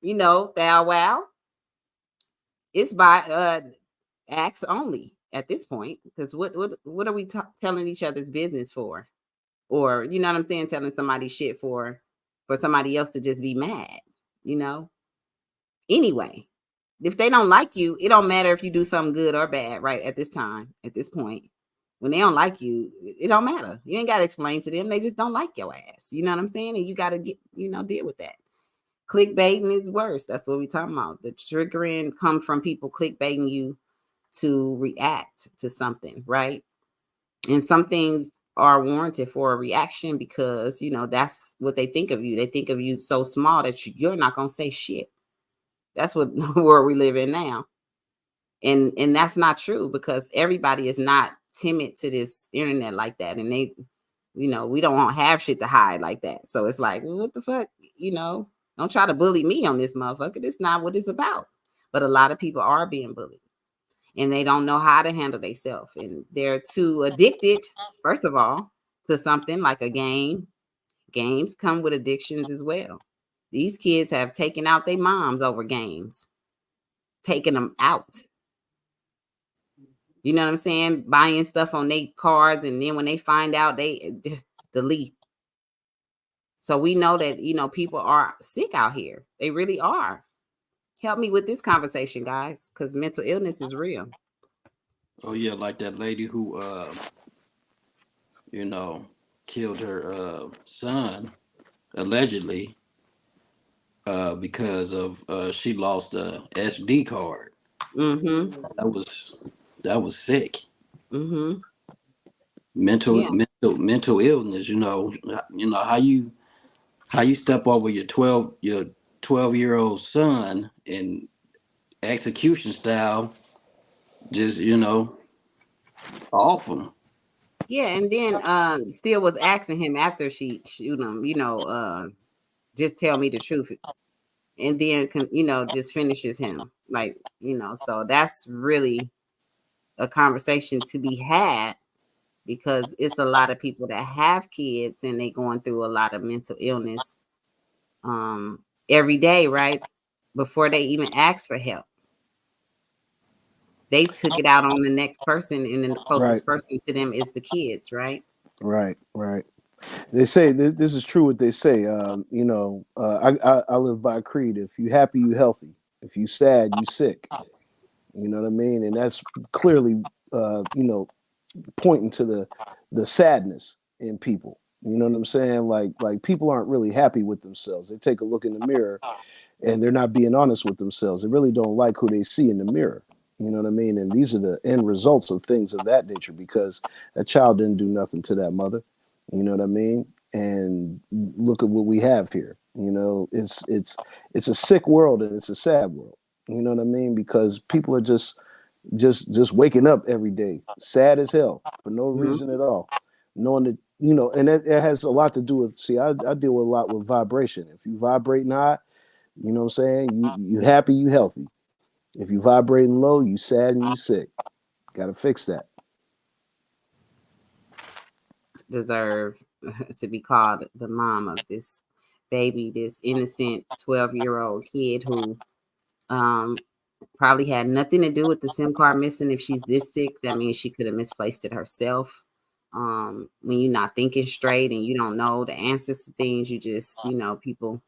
thou wow, It's by acts only at this point, because what are we telling each other's business for? Or you know what I'm saying, telling somebody shit for somebody else to just be mad, you know? Anyway, if they don't like you, it don't matter if you do something good or bad, right? At this time, at this point, when they don't like you, it don't matter. You ain't got to explain to them. They just don't like your ass. You know what I'm saying? And you got to get, deal with that. Clickbaiting is worse. That's what we talking about. The triggering come from people clickbaiting you to react to something, right? And some things are warranted for a reaction because, that's what they think of you. They think of you so small that you're not going to say shit. That's what the world we live in now. And that's not true, because everybody is not timid to this internet like that. And they, we don't have shit to hide like that. So it's like, well, what the fuck? Don't try to bully me on this motherfucker. That's not what it's about. But a lot of people are being bullied, and they don't know how to handle themselves. And they're too addicted, first of all, to something like a game. Games come with addictions as well. These kids have taken out their moms over games, taking them out. You know what I'm saying? Buying stuff on their cards, and then when they find out, they delete. So we know that, people are sick out here. They really are. Help me with this conversation, guys, because mental illness is real. Oh yeah, like that lady who you know, killed her son allegedly because of she lost a SD card. Mm-hmm. That was sick. Mm-hmm. Mental Yeah. mental illness. You know how you step over your 12-year-old son in execution style. Just off him. Yeah. And then still was asking him after she shoot him, just tell me the truth. And then just finishes him. Like, so that's really a conversation to be had, because it's a lot of people that have kids and they going through a lot of mental illness every day, right? Before they even ask for help, they took it out on the next person, and then the Right, closest person to them is the kids, right? right. They say this is true. What they say, I live by a creed: if you happy, you healthy. If you sad, you sick. You know what I mean? And that's clearly, pointing to the sadness in people. You know what I'm saying? Like people aren't really happy with themselves. They take a look in the mirror and they're not being honest with themselves. They really don't like who they see in the mirror. You know what I mean? And these are the end results of things of that nature, because that child didn't do nothing to that mother. You know what I mean? And look at what we have here. It's a sick world, and it's a sad world. You know what I mean? Because people are just waking up every day, sad as hell for no Mm-hmm. reason at all, knowing that and it has a lot to do with. See, I deal with a lot with vibration. If you vibrate high, you know what I'm saying? You happy, you healthy. If you vibrating low, you sad and you sick. Got to fix that. Deserve to be called the mom of this baby, this innocent 12-year-old kid who probably had nothing to do with the SIM card missing. If she's this sick, that means she could have misplaced it herself. When you're not thinking straight and you don't know the answers to things, you just, people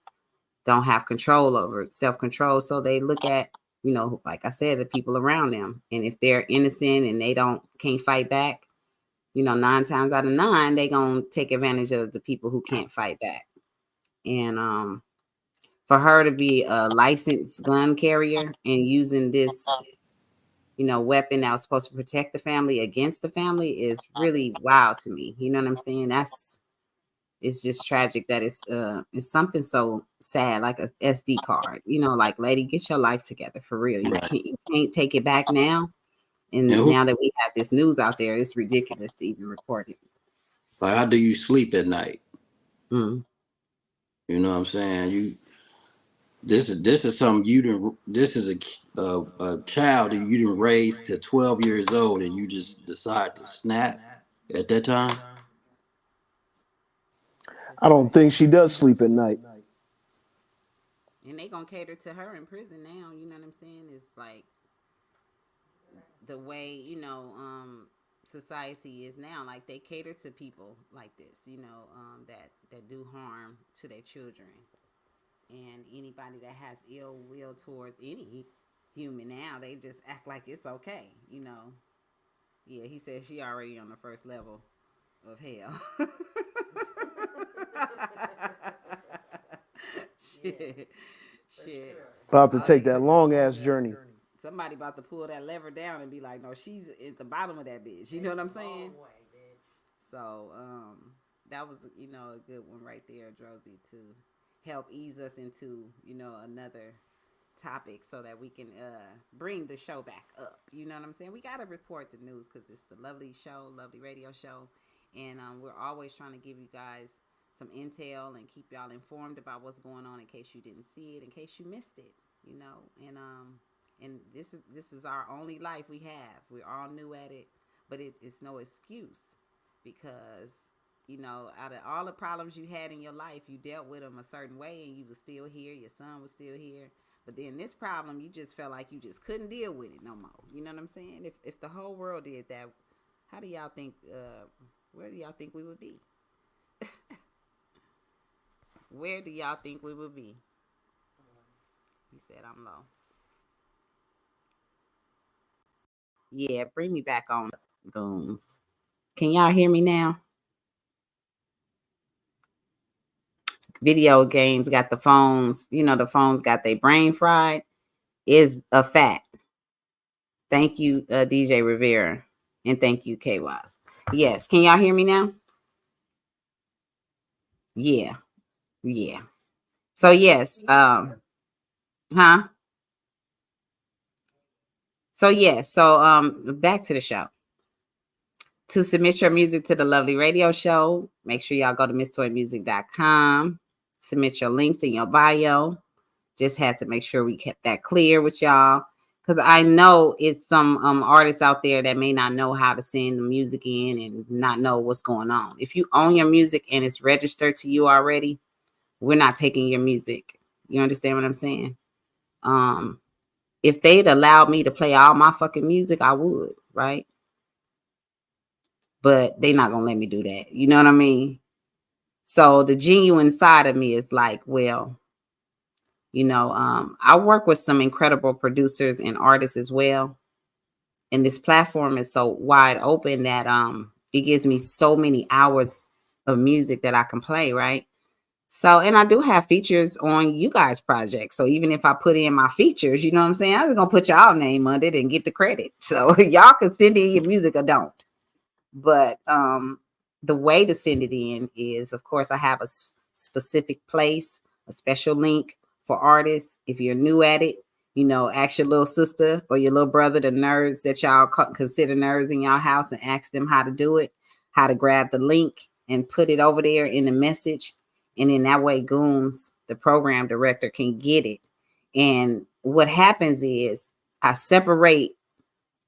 don't have control over self-control. So they look at, like I said, the people around them. And if they're innocent and they can't fight back, 9 times out of 9, they gonna take advantage of the people who can't fight back. And for her to be a licensed gun carrier and using this, weapon that was supposed to protect the family against the family is really wild to me. You know what I'm saying? It's just tragic that it's something so sad, like a SD card. Like, lady, get your life together for real. Right. You can't take it back now. And And now that we have this news out there, it's ridiculous to even report it. like, how do you sleep at night? Mm. You know what I'm saying? This is something you didn't. This is a child that you didn't raise to 12 years old, and you just decide to snap at that time. I don't think she does sleep at night. And they gonna cater to her in prison now. You know what I'm saying? It's like the way, you know, society is now, like they cater to people like this, you know, that do harm to their children, and anybody that has ill will towards any human now, they just act like it's okay, you know. Yeah, he said she already on the first level of hell. Shit. Shit. About to take that long ass journey. Somebody about to pull that lever down and be like, no, she's at the bottom of that bitch. You know what I'm saying? So, that was, you know, a good one right there, Drozy, to help ease us into, you know, another topic so that we can bring the show back up. You know what I'm saying? We got to report the news because it's the lovely show, lovely radio show. And we're always trying to give you guys some intel and keep y'all informed about what's going on in case you didn't see it, in case you missed it, you know. And this is our only life we have. We're all new at it, but it's no excuse because, you know, out of all the problems you had in your life, you dealt with them a certain way and you were still here. Your son was still here. But then this problem, you just felt like you just couldn't deal with it no more. You know what I'm saying? If the whole world did that, how do y'all think, where do y'all think we would be? Where do y'all think we would be? He said, I'm low. Yeah, bring me back on, goons. Can y'all hear me now? Video games got the phones, you know, the phones got their brain fried, is a fact. Thank you, DJ Rivera. And thank you, KWAS. Yes, can y'all hear me now? Yeah. Yeah. So yes, So yes, so back to the show. To submit your music to the lovely radio show, make sure y'all go to MissToyMusic.com. Submit your links in your bio. Just had to make sure we kept that clear with y'all. Because I know it's some artists out there that may not know how to send the music in and not know what's going on. If you own your music and it's registered to you already, we're not taking your music. You understand what I'm saying? If they'd allowed me to play all my fucking music, I would, right? But they're not going to let me do that. You know what I mean? So the genuine side of me is like, well, you know, I work with some incredible producers and artists as well. And this platform is so wide open that it gives me so many hours of music that I can play, right? So, and I do have features on you guys' projects. So even if I put in my features, you know what I'm saying? I'm just going to put y'all name under it and get the credit. So y'all can send in your music or don't. But the way to send it in is, of course, I have a specific place, a special link for artists. If you're new at it, you know, ask your little sister or your little brother, the nerds that y'all consider nerds in y'all house, and ask them how to do it, how to grab the link and put it over there in the message. And in that way, Goons, the program director, can get it. And what happens is I separate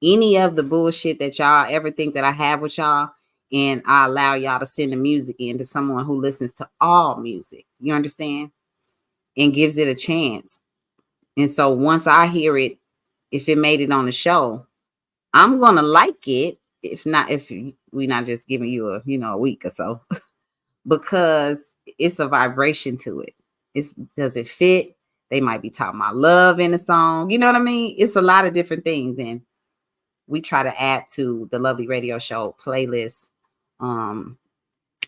any of the bullshit that y'all ever think that I have with y'all, and I allow y'all to send the music in to someone who listens to all music. You understand? And gives it a chance. And so once I hear it, if it made it on the show, I'm going to like it. If not, if we're not just giving you a, you know, a week or so, because it's a vibration to it. Does it fit? They might be talking about love in the song. You know what I mean? It's a lot of different things. And we try to add to the lovely radio show playlist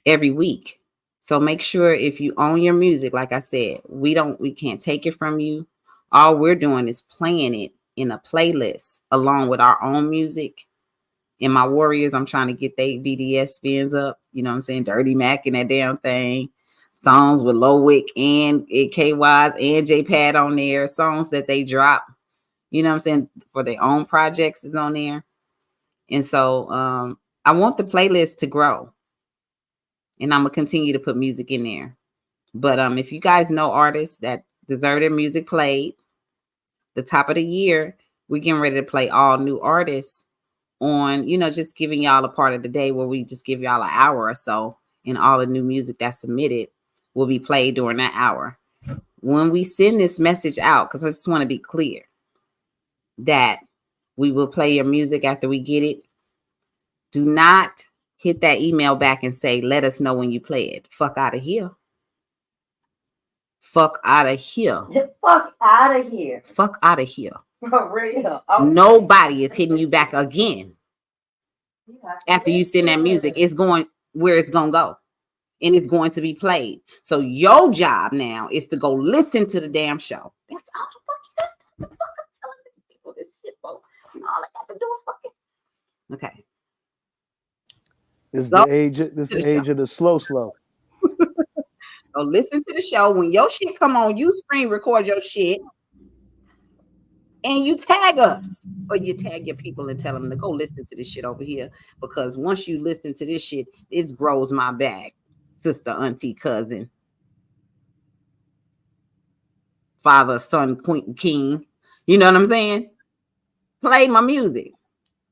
every week. So make sure if you own your music, like I said, we can't take it from you. All we're doing is playing it in a playlist along with our own music. In my Warriors, I'm trying to get their BDS spins up. You know what I'm saying? Dirty Mac and that damn thing. Songs with Lowick and KYs and J-Pad on there. Songs that they drop, you know what I'm saying, for their own projects is on there. And so I want the playlist to grow. And I'm going to continue to put music in there. But if you guys know artists that deserve their music played, the top of the year, we're getting ready to play all new artists on, you know, just giving y'all a part of the day where we just give y'all an hour or so, and all the new music that's submitted will be played during that hour. When we send this message out, because I just want to be clear that We will play your music after we get it. Do not hit that email back and say, let us know when you play it. Fuck out of here. Fuck out of here. Fuck out of here. Fuck out of here. For real. Okay. Nobody is hitting you back again. After you send that music, it's going where it's going to go. And it's going to be played. So your job now is to go listen to the damn show. That's all the fuck you got to do. The fuck I'm telling these people this shit, folks. All they got to do is fucking. Okay. This is the age of the slow. Go listen to the show. When your shit come on, you screen record your shit. And you tag us, or you tag your people and tell them to go listen to this shit over here. Because once you listen to this shit, it grows my bag. Sister, auntie, cousin, father, son, queen, king. You know what I'm saying? Play my music.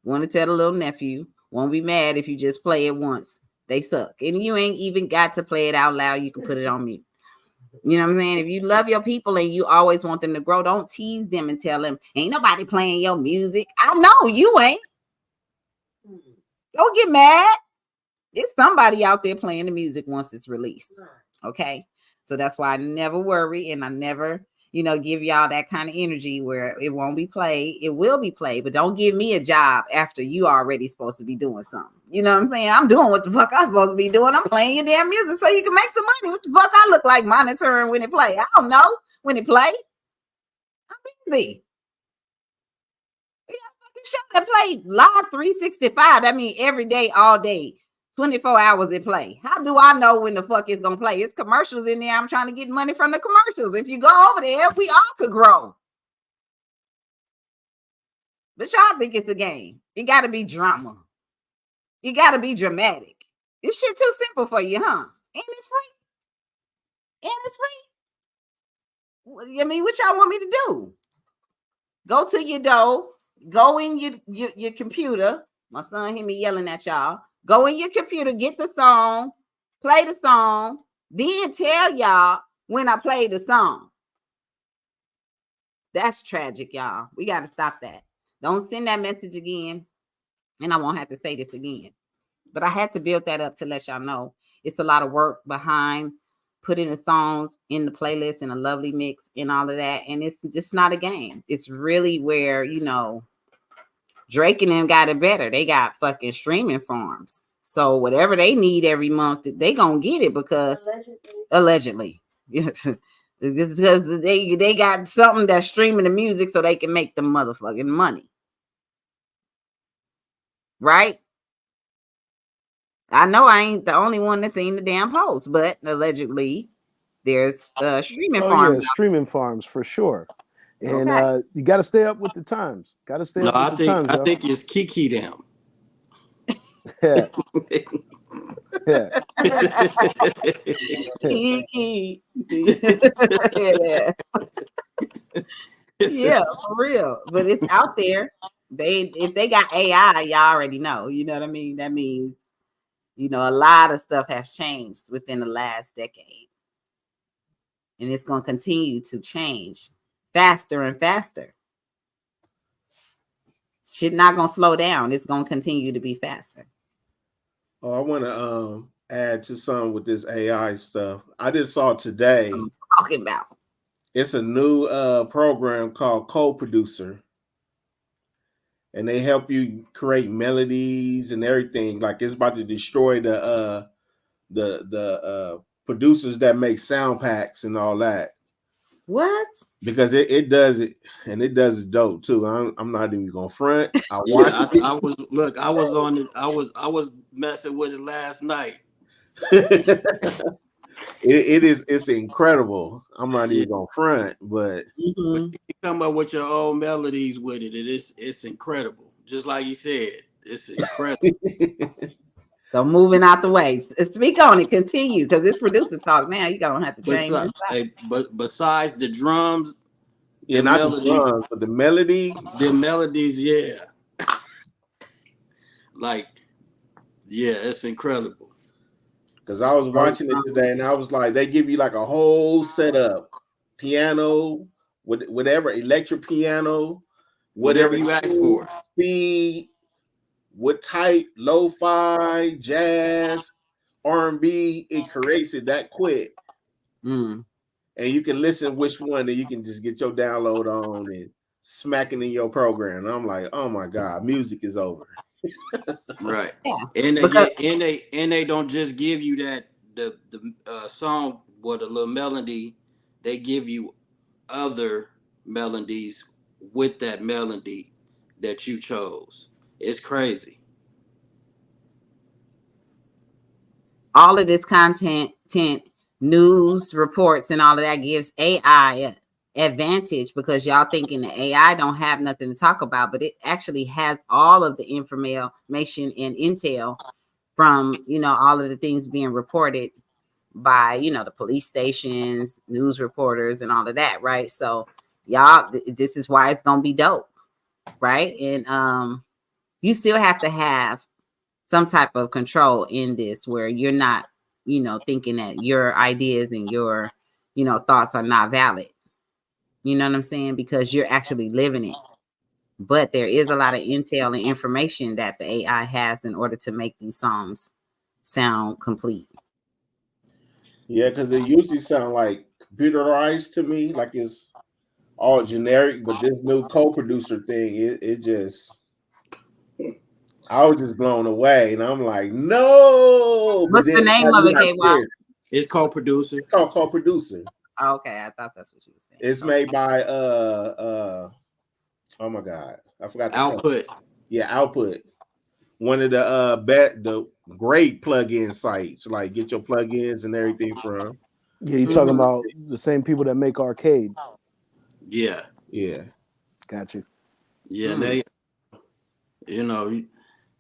Want to tell the little nephew, won't be mad if you just play it once. They suck. And you ain't even got to play it out loud. You can put it on mute. You know what I'm saying? If you love your people and you always want them to grow, don't tease them and tell them, ain't nobody playing your music. I know you ain't. Don't get mad. It's somebody out there playing the music once it's released. Okay. So that's why I never worry and I never, give y'all that kind of energy where it won't be played. It will be played, but don't give me a job after you already supposed to be doing something. You know what I'm saying? I'm doing what the fuck I'm supposed to be doing. I'm playing your damn music so you can make some money. What the fuck I look like monitoring when it play? I don't know when it play. I'm busy. We got a fucking show that play live 365. That means every day, all day. 24 hours it play. How do I know when the fuck it's gonna play? It's commercials in there. I'm trying to get money from the commercials. If you go over there, we all could grow. But y'all think it's a game. It gotta be drama. You gotta be dramatic. This shit too simple for you, huh? And it's free. I mean, what y'all want me to do? Go to your door, go in your computer. My son hear me yelling at y'all. Go in your computer, get the song, play the song, then tell y'all when I play the song. That's tragic, y'all. We got to stop that. Don't send that message again. And I won't have to say this again. But I had to build that up to let y'all know it's a lot of work behind putting the songs in the playlist and a lovely mix and all of that. And it's just not a game. It's really where, Drake and them got it better. They got fucking streaming farms. So whatever they need every month, they gonna get it because allegedly. Yes. Because they got something that's streaming the music so they can make the motherfucking money. Right? I know I ain't the only one that's seen the damn post, but allegedly there's streaming farms. Yeah, streaming farms for sure. And you got to stay up with the times. Got to stay up with the times. I think it's Kiki them. Yeah. Yeah. Kiki. Yeah, for real. But it's out there. If they got AI, y'all already know. You know what I mean? That means, a lot of stuff has changed within the last decade. And it's going to continue to change faster and faster. Shit not going to slow down. It's going to continue to be faster. Oh, I want to add to some with this AI stuff. I just saw today. What I'm talking about. It's a new program called Prodcer. And they help you create melodies and everything. Like it's about to destroy the producers that make sound packs and all that. What? Because it does it, and it does it dope too. I'm not even gonna front. I was messing with it last night. It's incredible. I'm not even gonna front, but you come up with your own melodies with it. It's incredible. Just like you said, it's incredible. So moving out the way, speak on it. Continue, because this producer talk now. You gonna have to change. But besides the drums, not the drums, but the melodies, yeah. It's incredible. Because I was watching it today, and I was like, they give you like a whole setup, piano, whatever, electric piano, Whatever you ask for. Speed, what type, lo-fi, jazz, R&B, it creates it that quick. Mm. And you can listen which one, and you can just get your download on and smacking in your program. And I'm like, oh my God, music is over. Right. Yeah. And they Because they don't just give you that the song with a little melody. They give you other melodies with that melody that you chose. It's crazy. all of this content, news reports, and all of that gives AI advantage because y'all thinking the AI don't have nothing to talk about, but it actually has all of the information and intel from all of the things being reported by the police stations, news reporters, and all of that, right? So y'all, this is why it's gonna be dope, right? And you still have to have some type of control in this where you're not thinking that your ideas and your thoughts are not valid. You know what I'm saying? Because you're actually living it. But there is a lot of intel and information that the AI has in order to make these songs sound complete. Yeah, because it usually sound like computerized to me, like it's all generic. But this new co-producer thing, it just, I was just blown away, and I'm like, no. But What's then the name I of do it, like KY? this. It's called producer. It's called co-producer. Oh, okay, I thought that's what you were saying. It's made by oh my God, I forgot the company. Output. Yeah, Output. One of the the great plug-in sites, like get your plugins and everything from. Yeah, you're talking about the same people that make Arcade. Yeah. Yeah. Got you. Yeah, they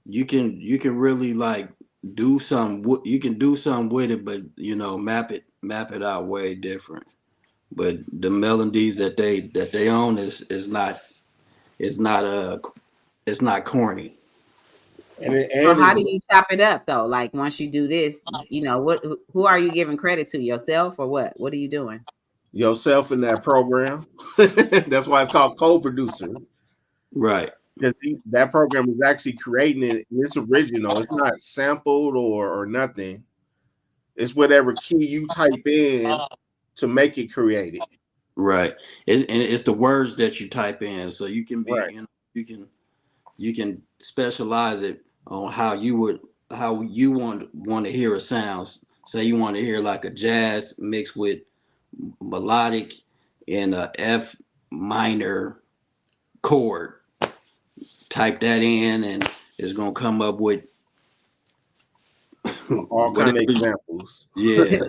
you can really like do something you can do something with it, but map it out way different. But the melodies that they own is not it's not corny. So And how it's, do you chop it up though? Like once you do this, who are you giving credit to? Yourself or what? What are you doing? yourself in that program. That's why it's called co-producer. Right. Because that program is actually creating it. And it's original. It's not sampled or nothing. It's whatever key you type in to make it created. Right. And it's the words that you type in, so you can be Right. you can specialize it on how you want to hear a sound. Say you want to hear like a jazz mixed with melodic in a F minor chord. Type that in, and it's gonna come up with All kind of whatever. examples. Yeah,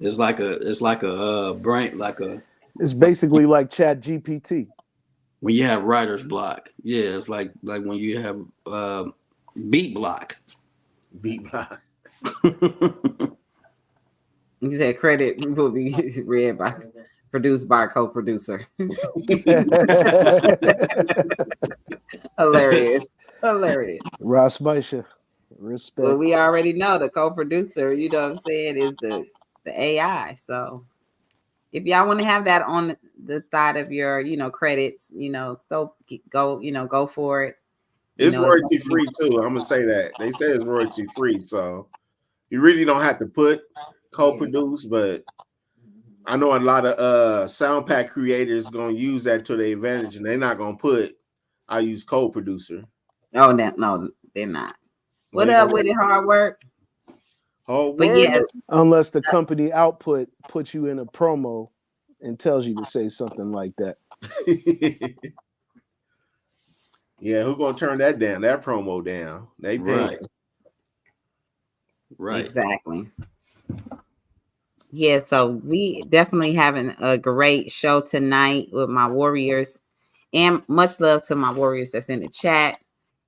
it's like a brain, like a It's basically like Chat GPT. when you have writer's block. Yeah, it's like when you have beat block. Beat block. You said credit will be read by produced by co-producer. Hilarious. Ross Baisha. Respect. Well, we already know the co-producer, you know what I'm saying, is the AI. So if y'all want to have that on the side of your, credits, so go for it. It's royalty free too. I'm gonna say that. They say it's royalty free, so you really don't have to put co-produce, but I know a lot of sound pack creators gonna use that to their advantage, and they're not gonna put I use co-producer. Oh no, they're not. What up with it? Hard work. But yes, unless the company Output puts you in a promo and tells you to say something like that. Yeah, who's gonna turn that down? That promo down? They pay. Right. Exactly. Yeah, so we definitely having a great show tonight with my warriors, and much love to my warriors that's in the chat.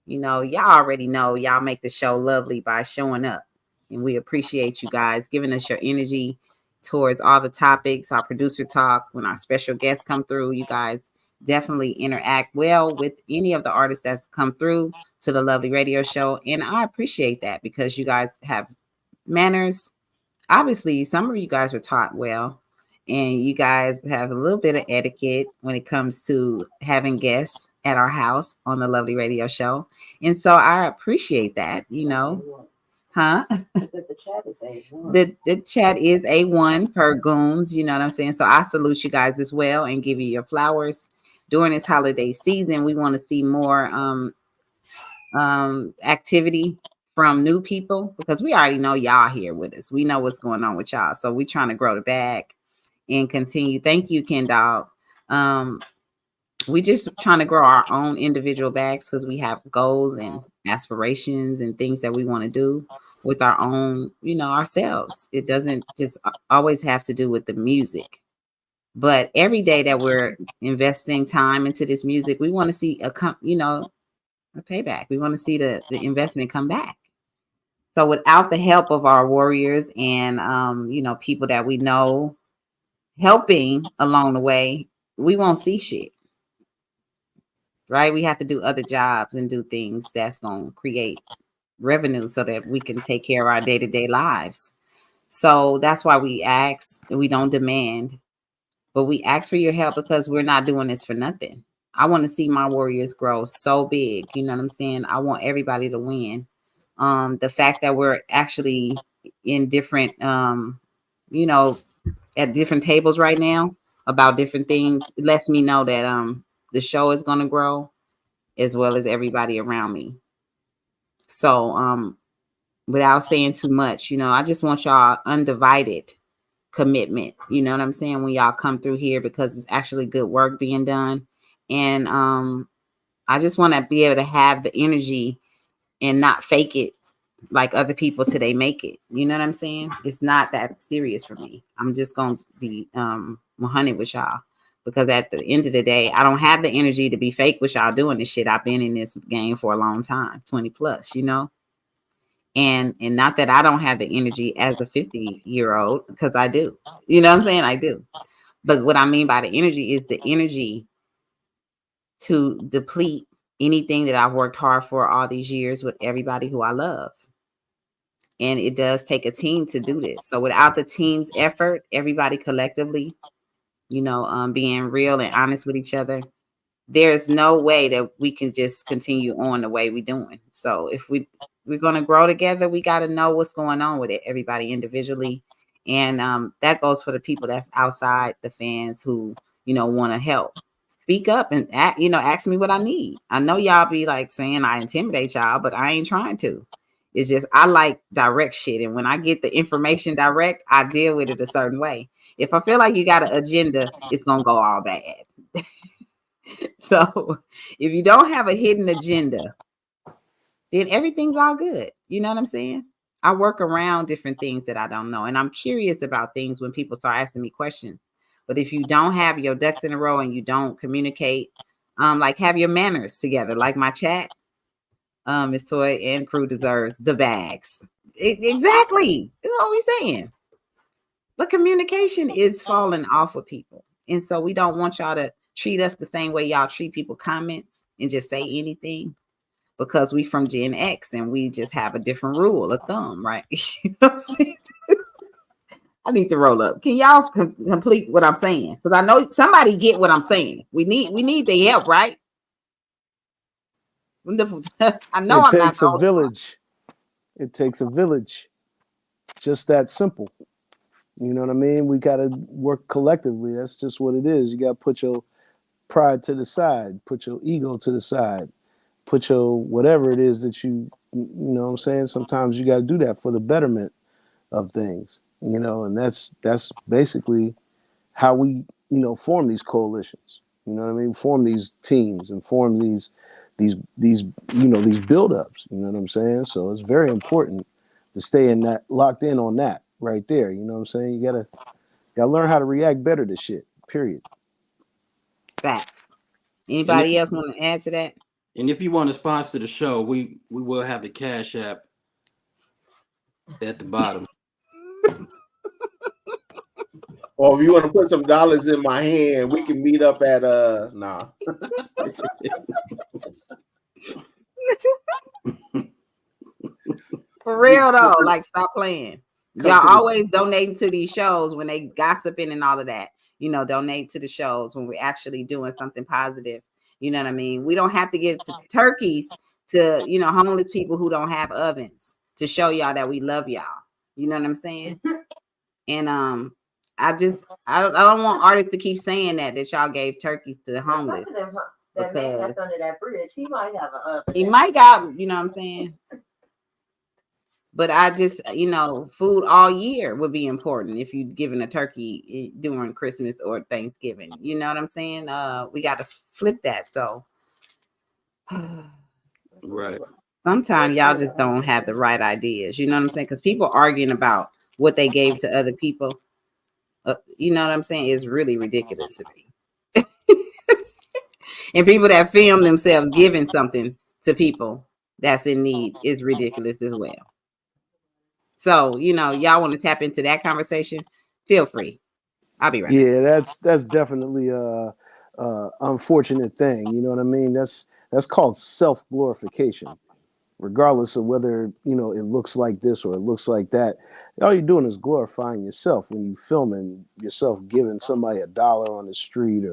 Y'all already know y'all make the show lovely by showing up, and we appreciate you guys giving us your energy towards all the topics, our producer talk. When our special guests come through, you guys definitely interact well with any of the artists that's come through to the lovely radio show, and I appreciate that because you guys have manners. Obviously, some of you guys were taught well, and you guys have a little bit of etiquette when it comes to having guests. at our house on the Lovely Radio Show. And so I appreciate that, you know. Huh? The chat is A1. The chat is A1 per goons, you know what I'm saying? So I salute you guys as well and give you your flowers. During this holiday season, we want to see more activity from new people because we already know y'all here with us. We know what's going on with y'all. So we're trying to grow the bag and continue. Thank you, Ken Dog. We just trying to grow our own individual bags because we have goals and aspirations and things that we want to do with our own, you know, ourselves. It doesn't just always have to do with the music. But every day that we're investing time into this music, we want to see a payback. We want to see the investment come back. So without the help of our warriors and people that we know helping along the way, we won't see shit. Right? We have to do other jobs and do things that's going to create revenue so that we can take care of our day-to-day lives. So that's why we ask, we don't demand, but we ask for your help because we're not doing this for nothing. I want to see my warriors grow so big. You know what I'm saying? I want everybody to win. The fact that we're actually in different, at different tables right now about different things, it lets me know that the show is going to grow as well as everybody around me. So without saying too much, I just want y'all undivided commitment. You know what I'm saying? When y'all come through here because it's actually good work being done. And I just want to be able to have the energy and not fake it like other people till they make it. You know what I'm saying? It's not that serious for me. I'm just going to be 100 with y'all because at the end of the day, I don't have the energy to be fake with y'all doing this shit. I've been in this game for a long time, 20 plus, and not that I don't have the energy as a 50-year-old because I do. You know what I'm saying? I do. But what I mean by the energy is the energy to deplete anything that I've worked hard for all these years with everybody who I love. And it does take a team to do this. So without the team's effort, everybody collectively, being real and honest with each other, there's no way that we can just continue on the way we're doing. So if we're going to grow together, we got to know what's going on with it, everybody individually. And that goes for the people that's outside, the fans who, want to help. Speak up and ask me what I need. I know y'all be like saying I intimidate y'all, but I ain't trying to. It's just I like direct shit. And when I get the information direct, I deal with it a certain way. If I feel like you got an agenda, it's going to go all bad. So if you don't have a hidden agenda, then everything's all good. You know what I'm saying? I work around different things that I don't know. And I'm curious about things when people start asking me questions. But if you don't have your ducks in a row and you don't communicate, like have your manners together, like my chat, Miss Toy and crew deserves the bags. Exactly. That's what we're saying. But communication is falling off with people. And so we don't want y'all to treat us the same way y'all treat people comments and just say anything because we from Gen X and we just have a different rule of thumb, right? You know what I'm saying? I need to roll up. Can y'all complete what I'm saying? Because I know somebody get what I'm saying. We need their help, right? I know it takes a village. It takes a village. Just that simple. You know what I mean? We got to work collectively. That's just what it is. You got to put your pride to the side, put your ego to the side, put your whatever it is that you know what I'm saying? Sometimes you got to do that for the betterment of things, and that's basically how we, form these coalitions. You know what I mean? Form these teams and form these buildups. You know what I'm saying? So it's very important to stay locked in on that right there. You know what I'm saying? You gotta learn how to react better to shit. Period. Facts. Anybody else want to add to that? And if you want to sponsor the show, we will have the Cash App at the bottom. Or if you want to put some dollars in my hand, we can meet up at nah. For real though, like stop playing. Y'all always donating to these shows when they gossiping and all of that. Donate to the shows when we're actually doing something positive You know what I mean? We don't have to give turkeys to, you know, homeless people who don't have ovens to show y'all that we love y'all. You know what I'm saying? And I don't want artists to keep saying that y'all gave turkeys to the homeless. That man that's under that bridge, he might have an oven. He might got, you know what I'm saying? But I just, you know, food all year would be important if you're giving a turkey during Christmas or Thanksgiving. You know what I'm saying? We got to flip that. So Right. sometimes y'all just don't have the right ideas. You know what I'm saying? Because people arguing about what they gave to other people. You know what I'm saying? It's really ridiculous to me. And people that film themselves giving something to people that's in need is ridiculous as well. So, you know, y'all want to tap into that conversation? Feel free. I'll be right back. Yeah, that's definitely a unfortunate thing. You know what I mean? That's called self glorification. Regardless of whether you know it looks like this or it looks like that, all you're doing is glorifying yourself when you filming yourself giving somebody $1 on the street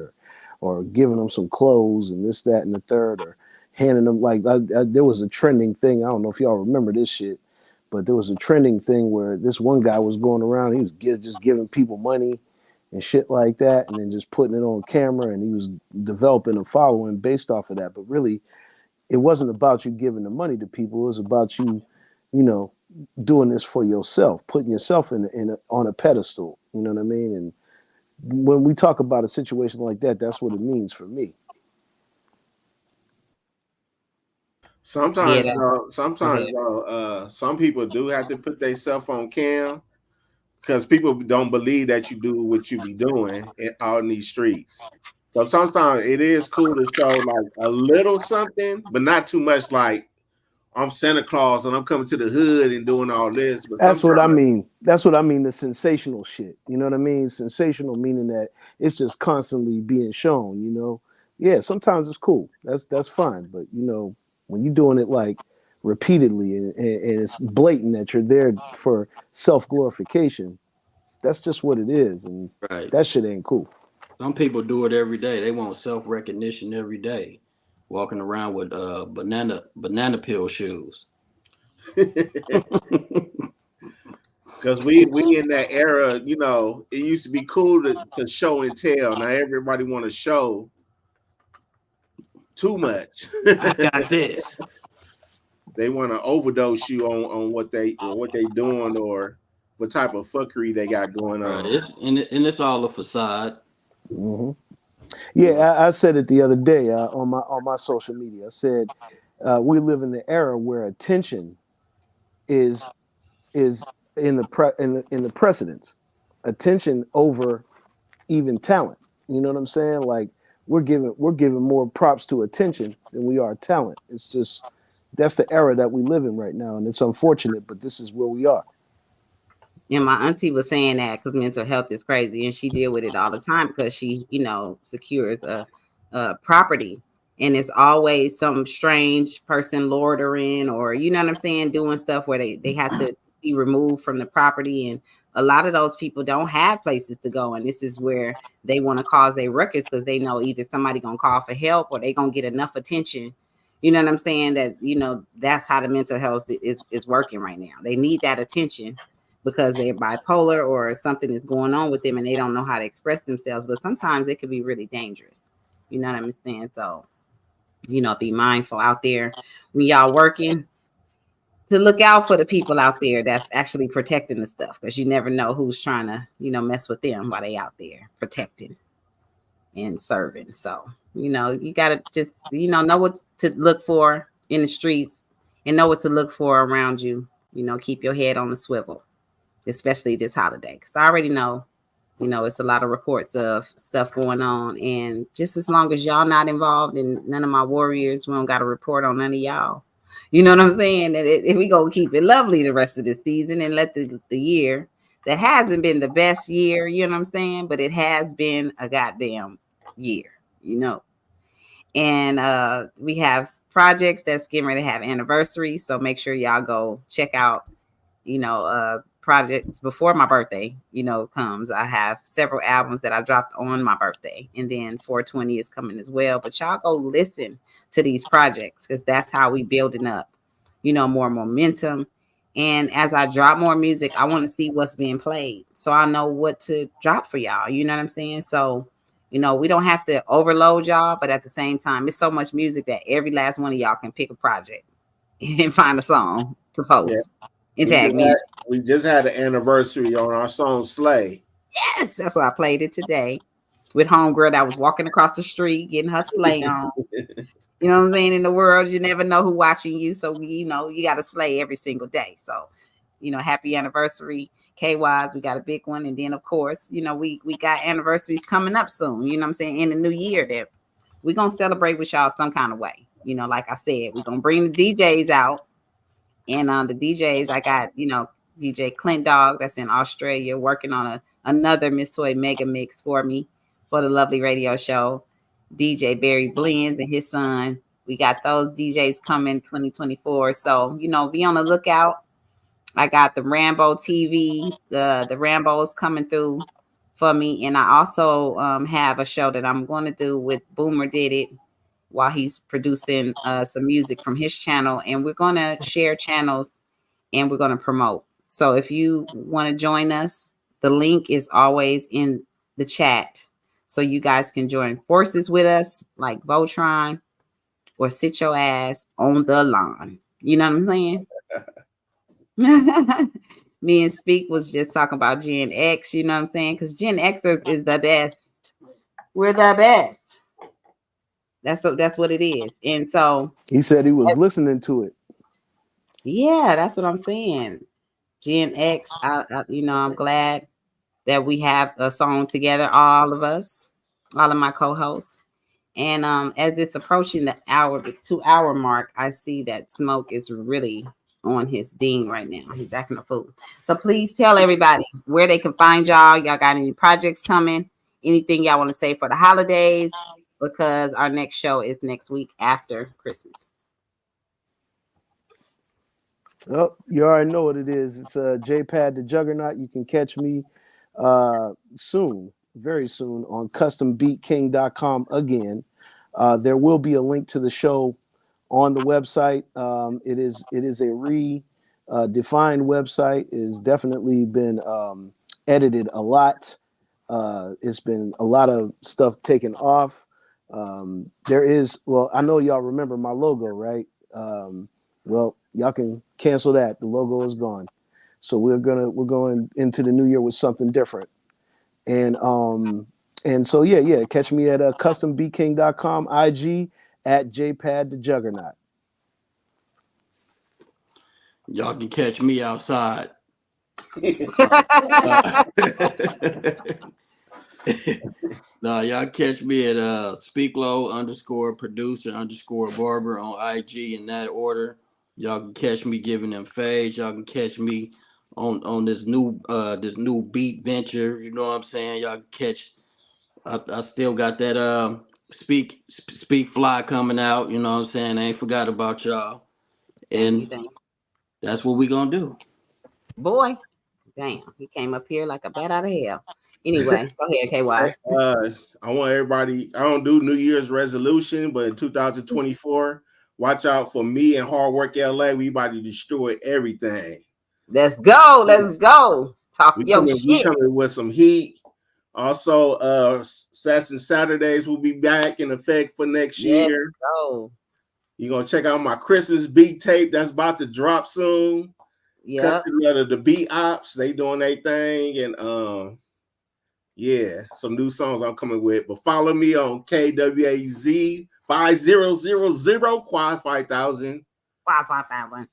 or giving them some clothes and this, that, and the third, or handing them like there was a trending thing. I don't know if y'all remember this shit, but there was a trending thing where this one guy was going around. He was just giving people money and shit like that, and then just putting it on camera, and he was developing a following based off of that. But really, it wasn't about you giving the money to people. It was about you, you know, doing this for yourself, putting yourself on a pedestal. You know what I mean? And when we talk about a situation like that, that's what it means for me. Yeah. Sometimes some people do have to put their cell phone cam because people don't believe that you do what you be doing out in these streets. So sometimes it is cool to show like a little something, but not too much. Like I'm Santa Claus and I'm coming to the hood and doing all this. But That's what I sometimes, mean. That's what I mean. The sensational shit. You know what I mean? Sensational meaning that it's just constantly being shown. You know? Yeah. Sometimes it's cool. That's fine. But you know, when you're doing it like repeatedly and it's blatant that you're there for self glorification, that's just what it is, and Right. that shit ain't cool. Some people do it every day. They want self recognition every day, walking around with banana peel shoes. because we in that era, you know, it used to be cool to show and tell. Now everybody want to show too much. I got this. They want to overdose you on what they doing or what type of fuckery they got going Right. on. It's all a facade. Hmm. You Yeah, know. I said it the other day on my social media. I said we live in the era where attention is in the precedence, attention over even talent. You know what I'm saying? Like we're giving more props to attention than we are talent. It's just that's the era that we live in right now, and it's unfortunate, but this is where we are. And my auntie was saying that because mental health is crazy, and she deal with it all the time because she, you know, secures a property, and it's always some strange person loitering, or you know what I'm saying, doing stuff where they have to be removed from the property, and a lot of those people don't have places to go, and this is where they want to cause their ruckus because they know either somebody gonna call for help or they gonna get enough attention. You know what I'm saying? That you know that's how the mental health is working right now. They need that attention because they're bipolar or something is going on with them and they don't know how to express themselves. But sometimes it could be really dangerous. You know what I'm saying? So, you know, be mindful out there when y'all working to look out for the people out there that's actually protecting the stuff because you never know who's trying to, you know, mess with them while they out there protecting and serving. So, you know, you got to just, you know what to look for in the streets and know what to look for around you. You know, keep your head on the swivel, especially this holiday. Because I already know, you know, it's a lot of reports of stuff going on. And just as long as y'all not involved and none of my warriors, we don't got to report on none of y'all. You know what I'm saying? And if we go keep it lovely the rest of the season and let the year that hasn't been the best year, you know what I'm saying? But it has been a goddamn year, you know. And we have projects that's getting ready to have anniversaries. So make sure y'all go check out projects before my birthday, comes. I have several albums that I dropped on my birthday, and then 420 is coming as well. But y'all go listen to these projects because that's how we building up, more momentum. And as I drop more music, I want to see what's being played so I know what to drop for y'all. You know what I'm saying? So, we don't have to overload y'all, but at the same time, it's so much music that every last one of y'all can pick a project and find a song to post and We tag just me. we just had an anniversary on our song Slay. Yes, that's why I played it today with homegirl that was walking across the street getting her sleigh on. You know what I'm saying? In the world, you never know who watching you. So, you got to slay every single day. So, happy anniversary, K-Wise. We got a big one. And then, of course, we got anniversaries coming up soon. You know what I'm saying? In the new year that we're going to celebrate with y'all some kind of way. Like I said, we're going to bring the DJs out. And the DJs, I got, DJ Clint Dog that's in Australia working on another Miss Toy mega mix for me for the lovely radio show. DJ Barry Blends and his son. We got those DJs coming 2024. So, be on the lookout. I got the Rambo TV, the Rambo's coming through for me. And I also have a show that I'm going to do with Boomer Did It while he's producing some music from his channel. And we're going to share channels and we're going to promote. So if you want to join us, the link is always in the chat. So you guys can join forces with us like Voltron or sit your ass on the lawn. You know what I'm saying? Me and Speak was just talking about Gen X, you know what I'm saying? Because Gen Xers is the best. We're the best. That's what it is. And so he said he was listening to it. Yeah, that's what I'm saying. Gen X, I'm glad that we have a song together, all of us, all of my co-hosts. And as it's approaching the 2-hour mark, I see that Smoke is really on his ding right now. He's acting a fool. So please tell everybody where they can find y'all. Y'all got any projects coming? Anything y'all want to say for the holidays? Because our next show is next week after Christmas. Oh, you already know what it is. It's JPad the Juggernaut. You can catch me soon, very soon, on custombeatking.com again. There will be a link to the show on the website. It is a redefined website. It has definitely been edited a lot. It's been a lot of stuff taken off. There is, well, I know y'all remember my logo, right? Well, y'all can cancel that. The logo is gone. So we're going into the new year with something different. And so yeah, catch me at custombeatking.com, IG at JPad the Juggernaut. Y'all can catch me outside. No, y'all catch me at Speak Low _producer_barber on IG in that order. Y'all can catch me giving them fades. Y'all can catch me on this new beat venture. You know what I'm saying? Y'all can catch. I still got that Speak Fly coming out. You know what I'm saying? I ain't forgot about y'all. And that's what we gonna do. Boy, damn, he came up here like a bat out of hell. Anyway, go ahead, KY. I want everybody, I don't do New Year's resolution, but in 2024, watch out for me and Hard Work LA. We about to destroy everything. Let's go. Let's go. Talk your shit. We coming with some heat. Also, Saturdays will be back in effect for next year. Go. You're going to check out my Christmas beat tape that's about to drop soon. Yeah. Custody of the Beat Ops. They doing their thing. And yeah, some new songs I'm coming with. But follow me on KWAZ 5000 Quad 5000. Quad 5000.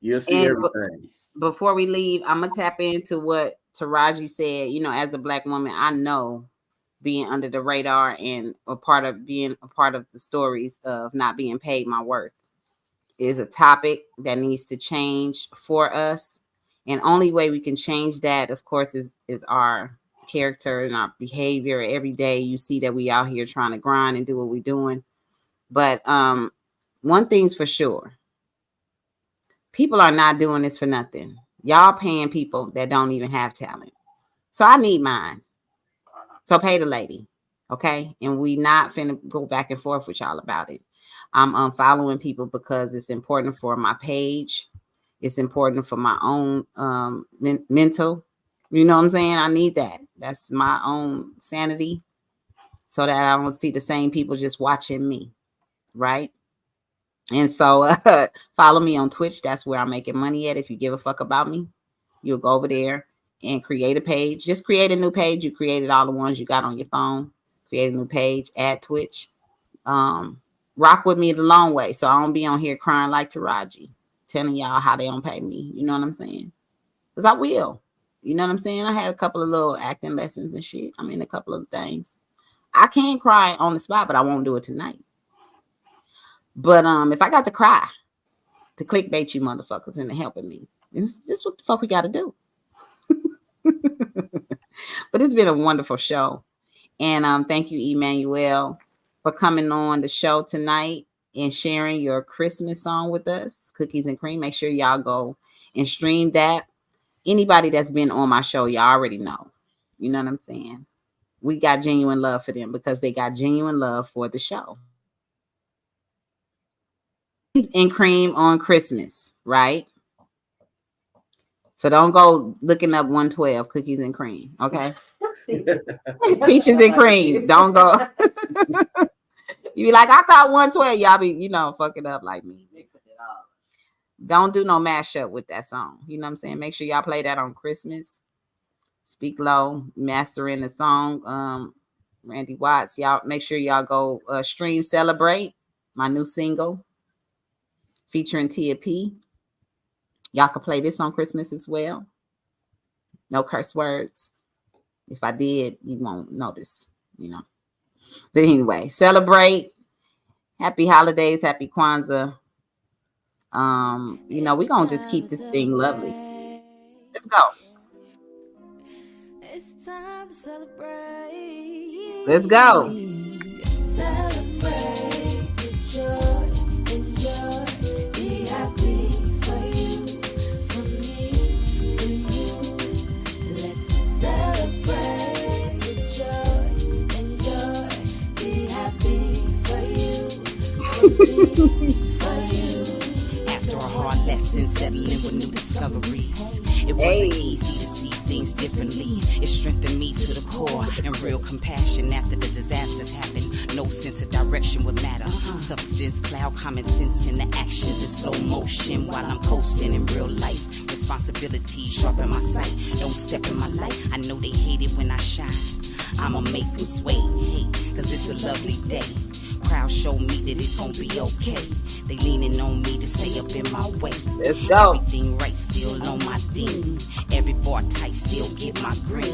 You'll see everything. Before we leave, I'm gonna tap into what Taraji said. As a Black woman, I know being under the radar and being a part of the stories of not being paid my worth is a topic that needs to change for us. And only way we can change that, of course, is our character and our behavior. Every day you see that we out here trying to grind and do what we're doing. But one thing's for sure. People are not doing this for nothing. Y'all paying people that don't even have talent. So I need mine. So pay the lady. Okay. And we not finna go back and forth with y'all about it. I'm unfollowing people because it's important for my page. It's important for my own mental. You know what I'm saying? I need that. That's my own sanity. So that I don't see the same people just watching me. Right? And so follow me on Twitch. That's where I'm making money at. If you give a fuck about me, you'll go over there and create a page. Just create a new page. You created all the ones you got on your phone. Create a new page. Add Twitch. Rock with me the long way. So I don't be on here crying like Taraji, telling y'all how they don't pay me. You know what I'm saying? Because I will. You know what I'm saying? I had a couple of little acting lessons and shit. I mean, a couple of things. I can cry on the spot, but I won't do it tonight. But if I got to cry to clickbait you motherfuckers into helping me, this is what the fuck we got to do. But it's been a wonderful show. And thank you, Emanuel, for coming on the show tonight and sharing your Christmas song with us, Cookies and Cream. Make sure y'all go and stream that. Anybody that's been on my show, y'all already know. You know what I'm saying? We got genuine love for them because they got genuine love for the show. And Cream on Christmas, right? So don't go looking up 112 Cookies and Cream, okay? Peaches and Cream. Don't go. You be like, I thought 112. Y'all be, you know, fucking up like me. Don't do no mashup with that song. You know what I'm saying? Make sure y'all play that on Christmas. Speak Low, mastering the song. Randy Watts. Y'all make sure y'all go stream Celebrate, my new single featuring Tia P. Y'all can play this on Christmas as well. No curse words. If I did, you won't notice, you know. But anyway, Celebrate. Happy holidays. Happy Kwanzaa. You know, we're going to just keep this thing lovely. Let's go. It's time to celebrate. Let's go. Celebrate, rejoice, enjoy, be happy for you, for me, for you. Let's celebrate, rejoice, enjoy, be happy for you, for me, for you. After a hard lesson, settling with new discoveries, it wasn't easy to see things differently. It strengthened me to the core and real compassion after the disasters happened. No sense of direction would matter. Substance, cloud, common sense in the actions in slow motion while I'm coasting in real life. Responsibility sharpen my sight. Don't step in my light. I know they hate it when I shine. I'ma make them sway, hey, cause it's a lovely day. Crowd show me that it's gonna be okay. They leaning on me to stay up in my way. Let's go. Everything right, still on my ding. Every bar tight, still get my green.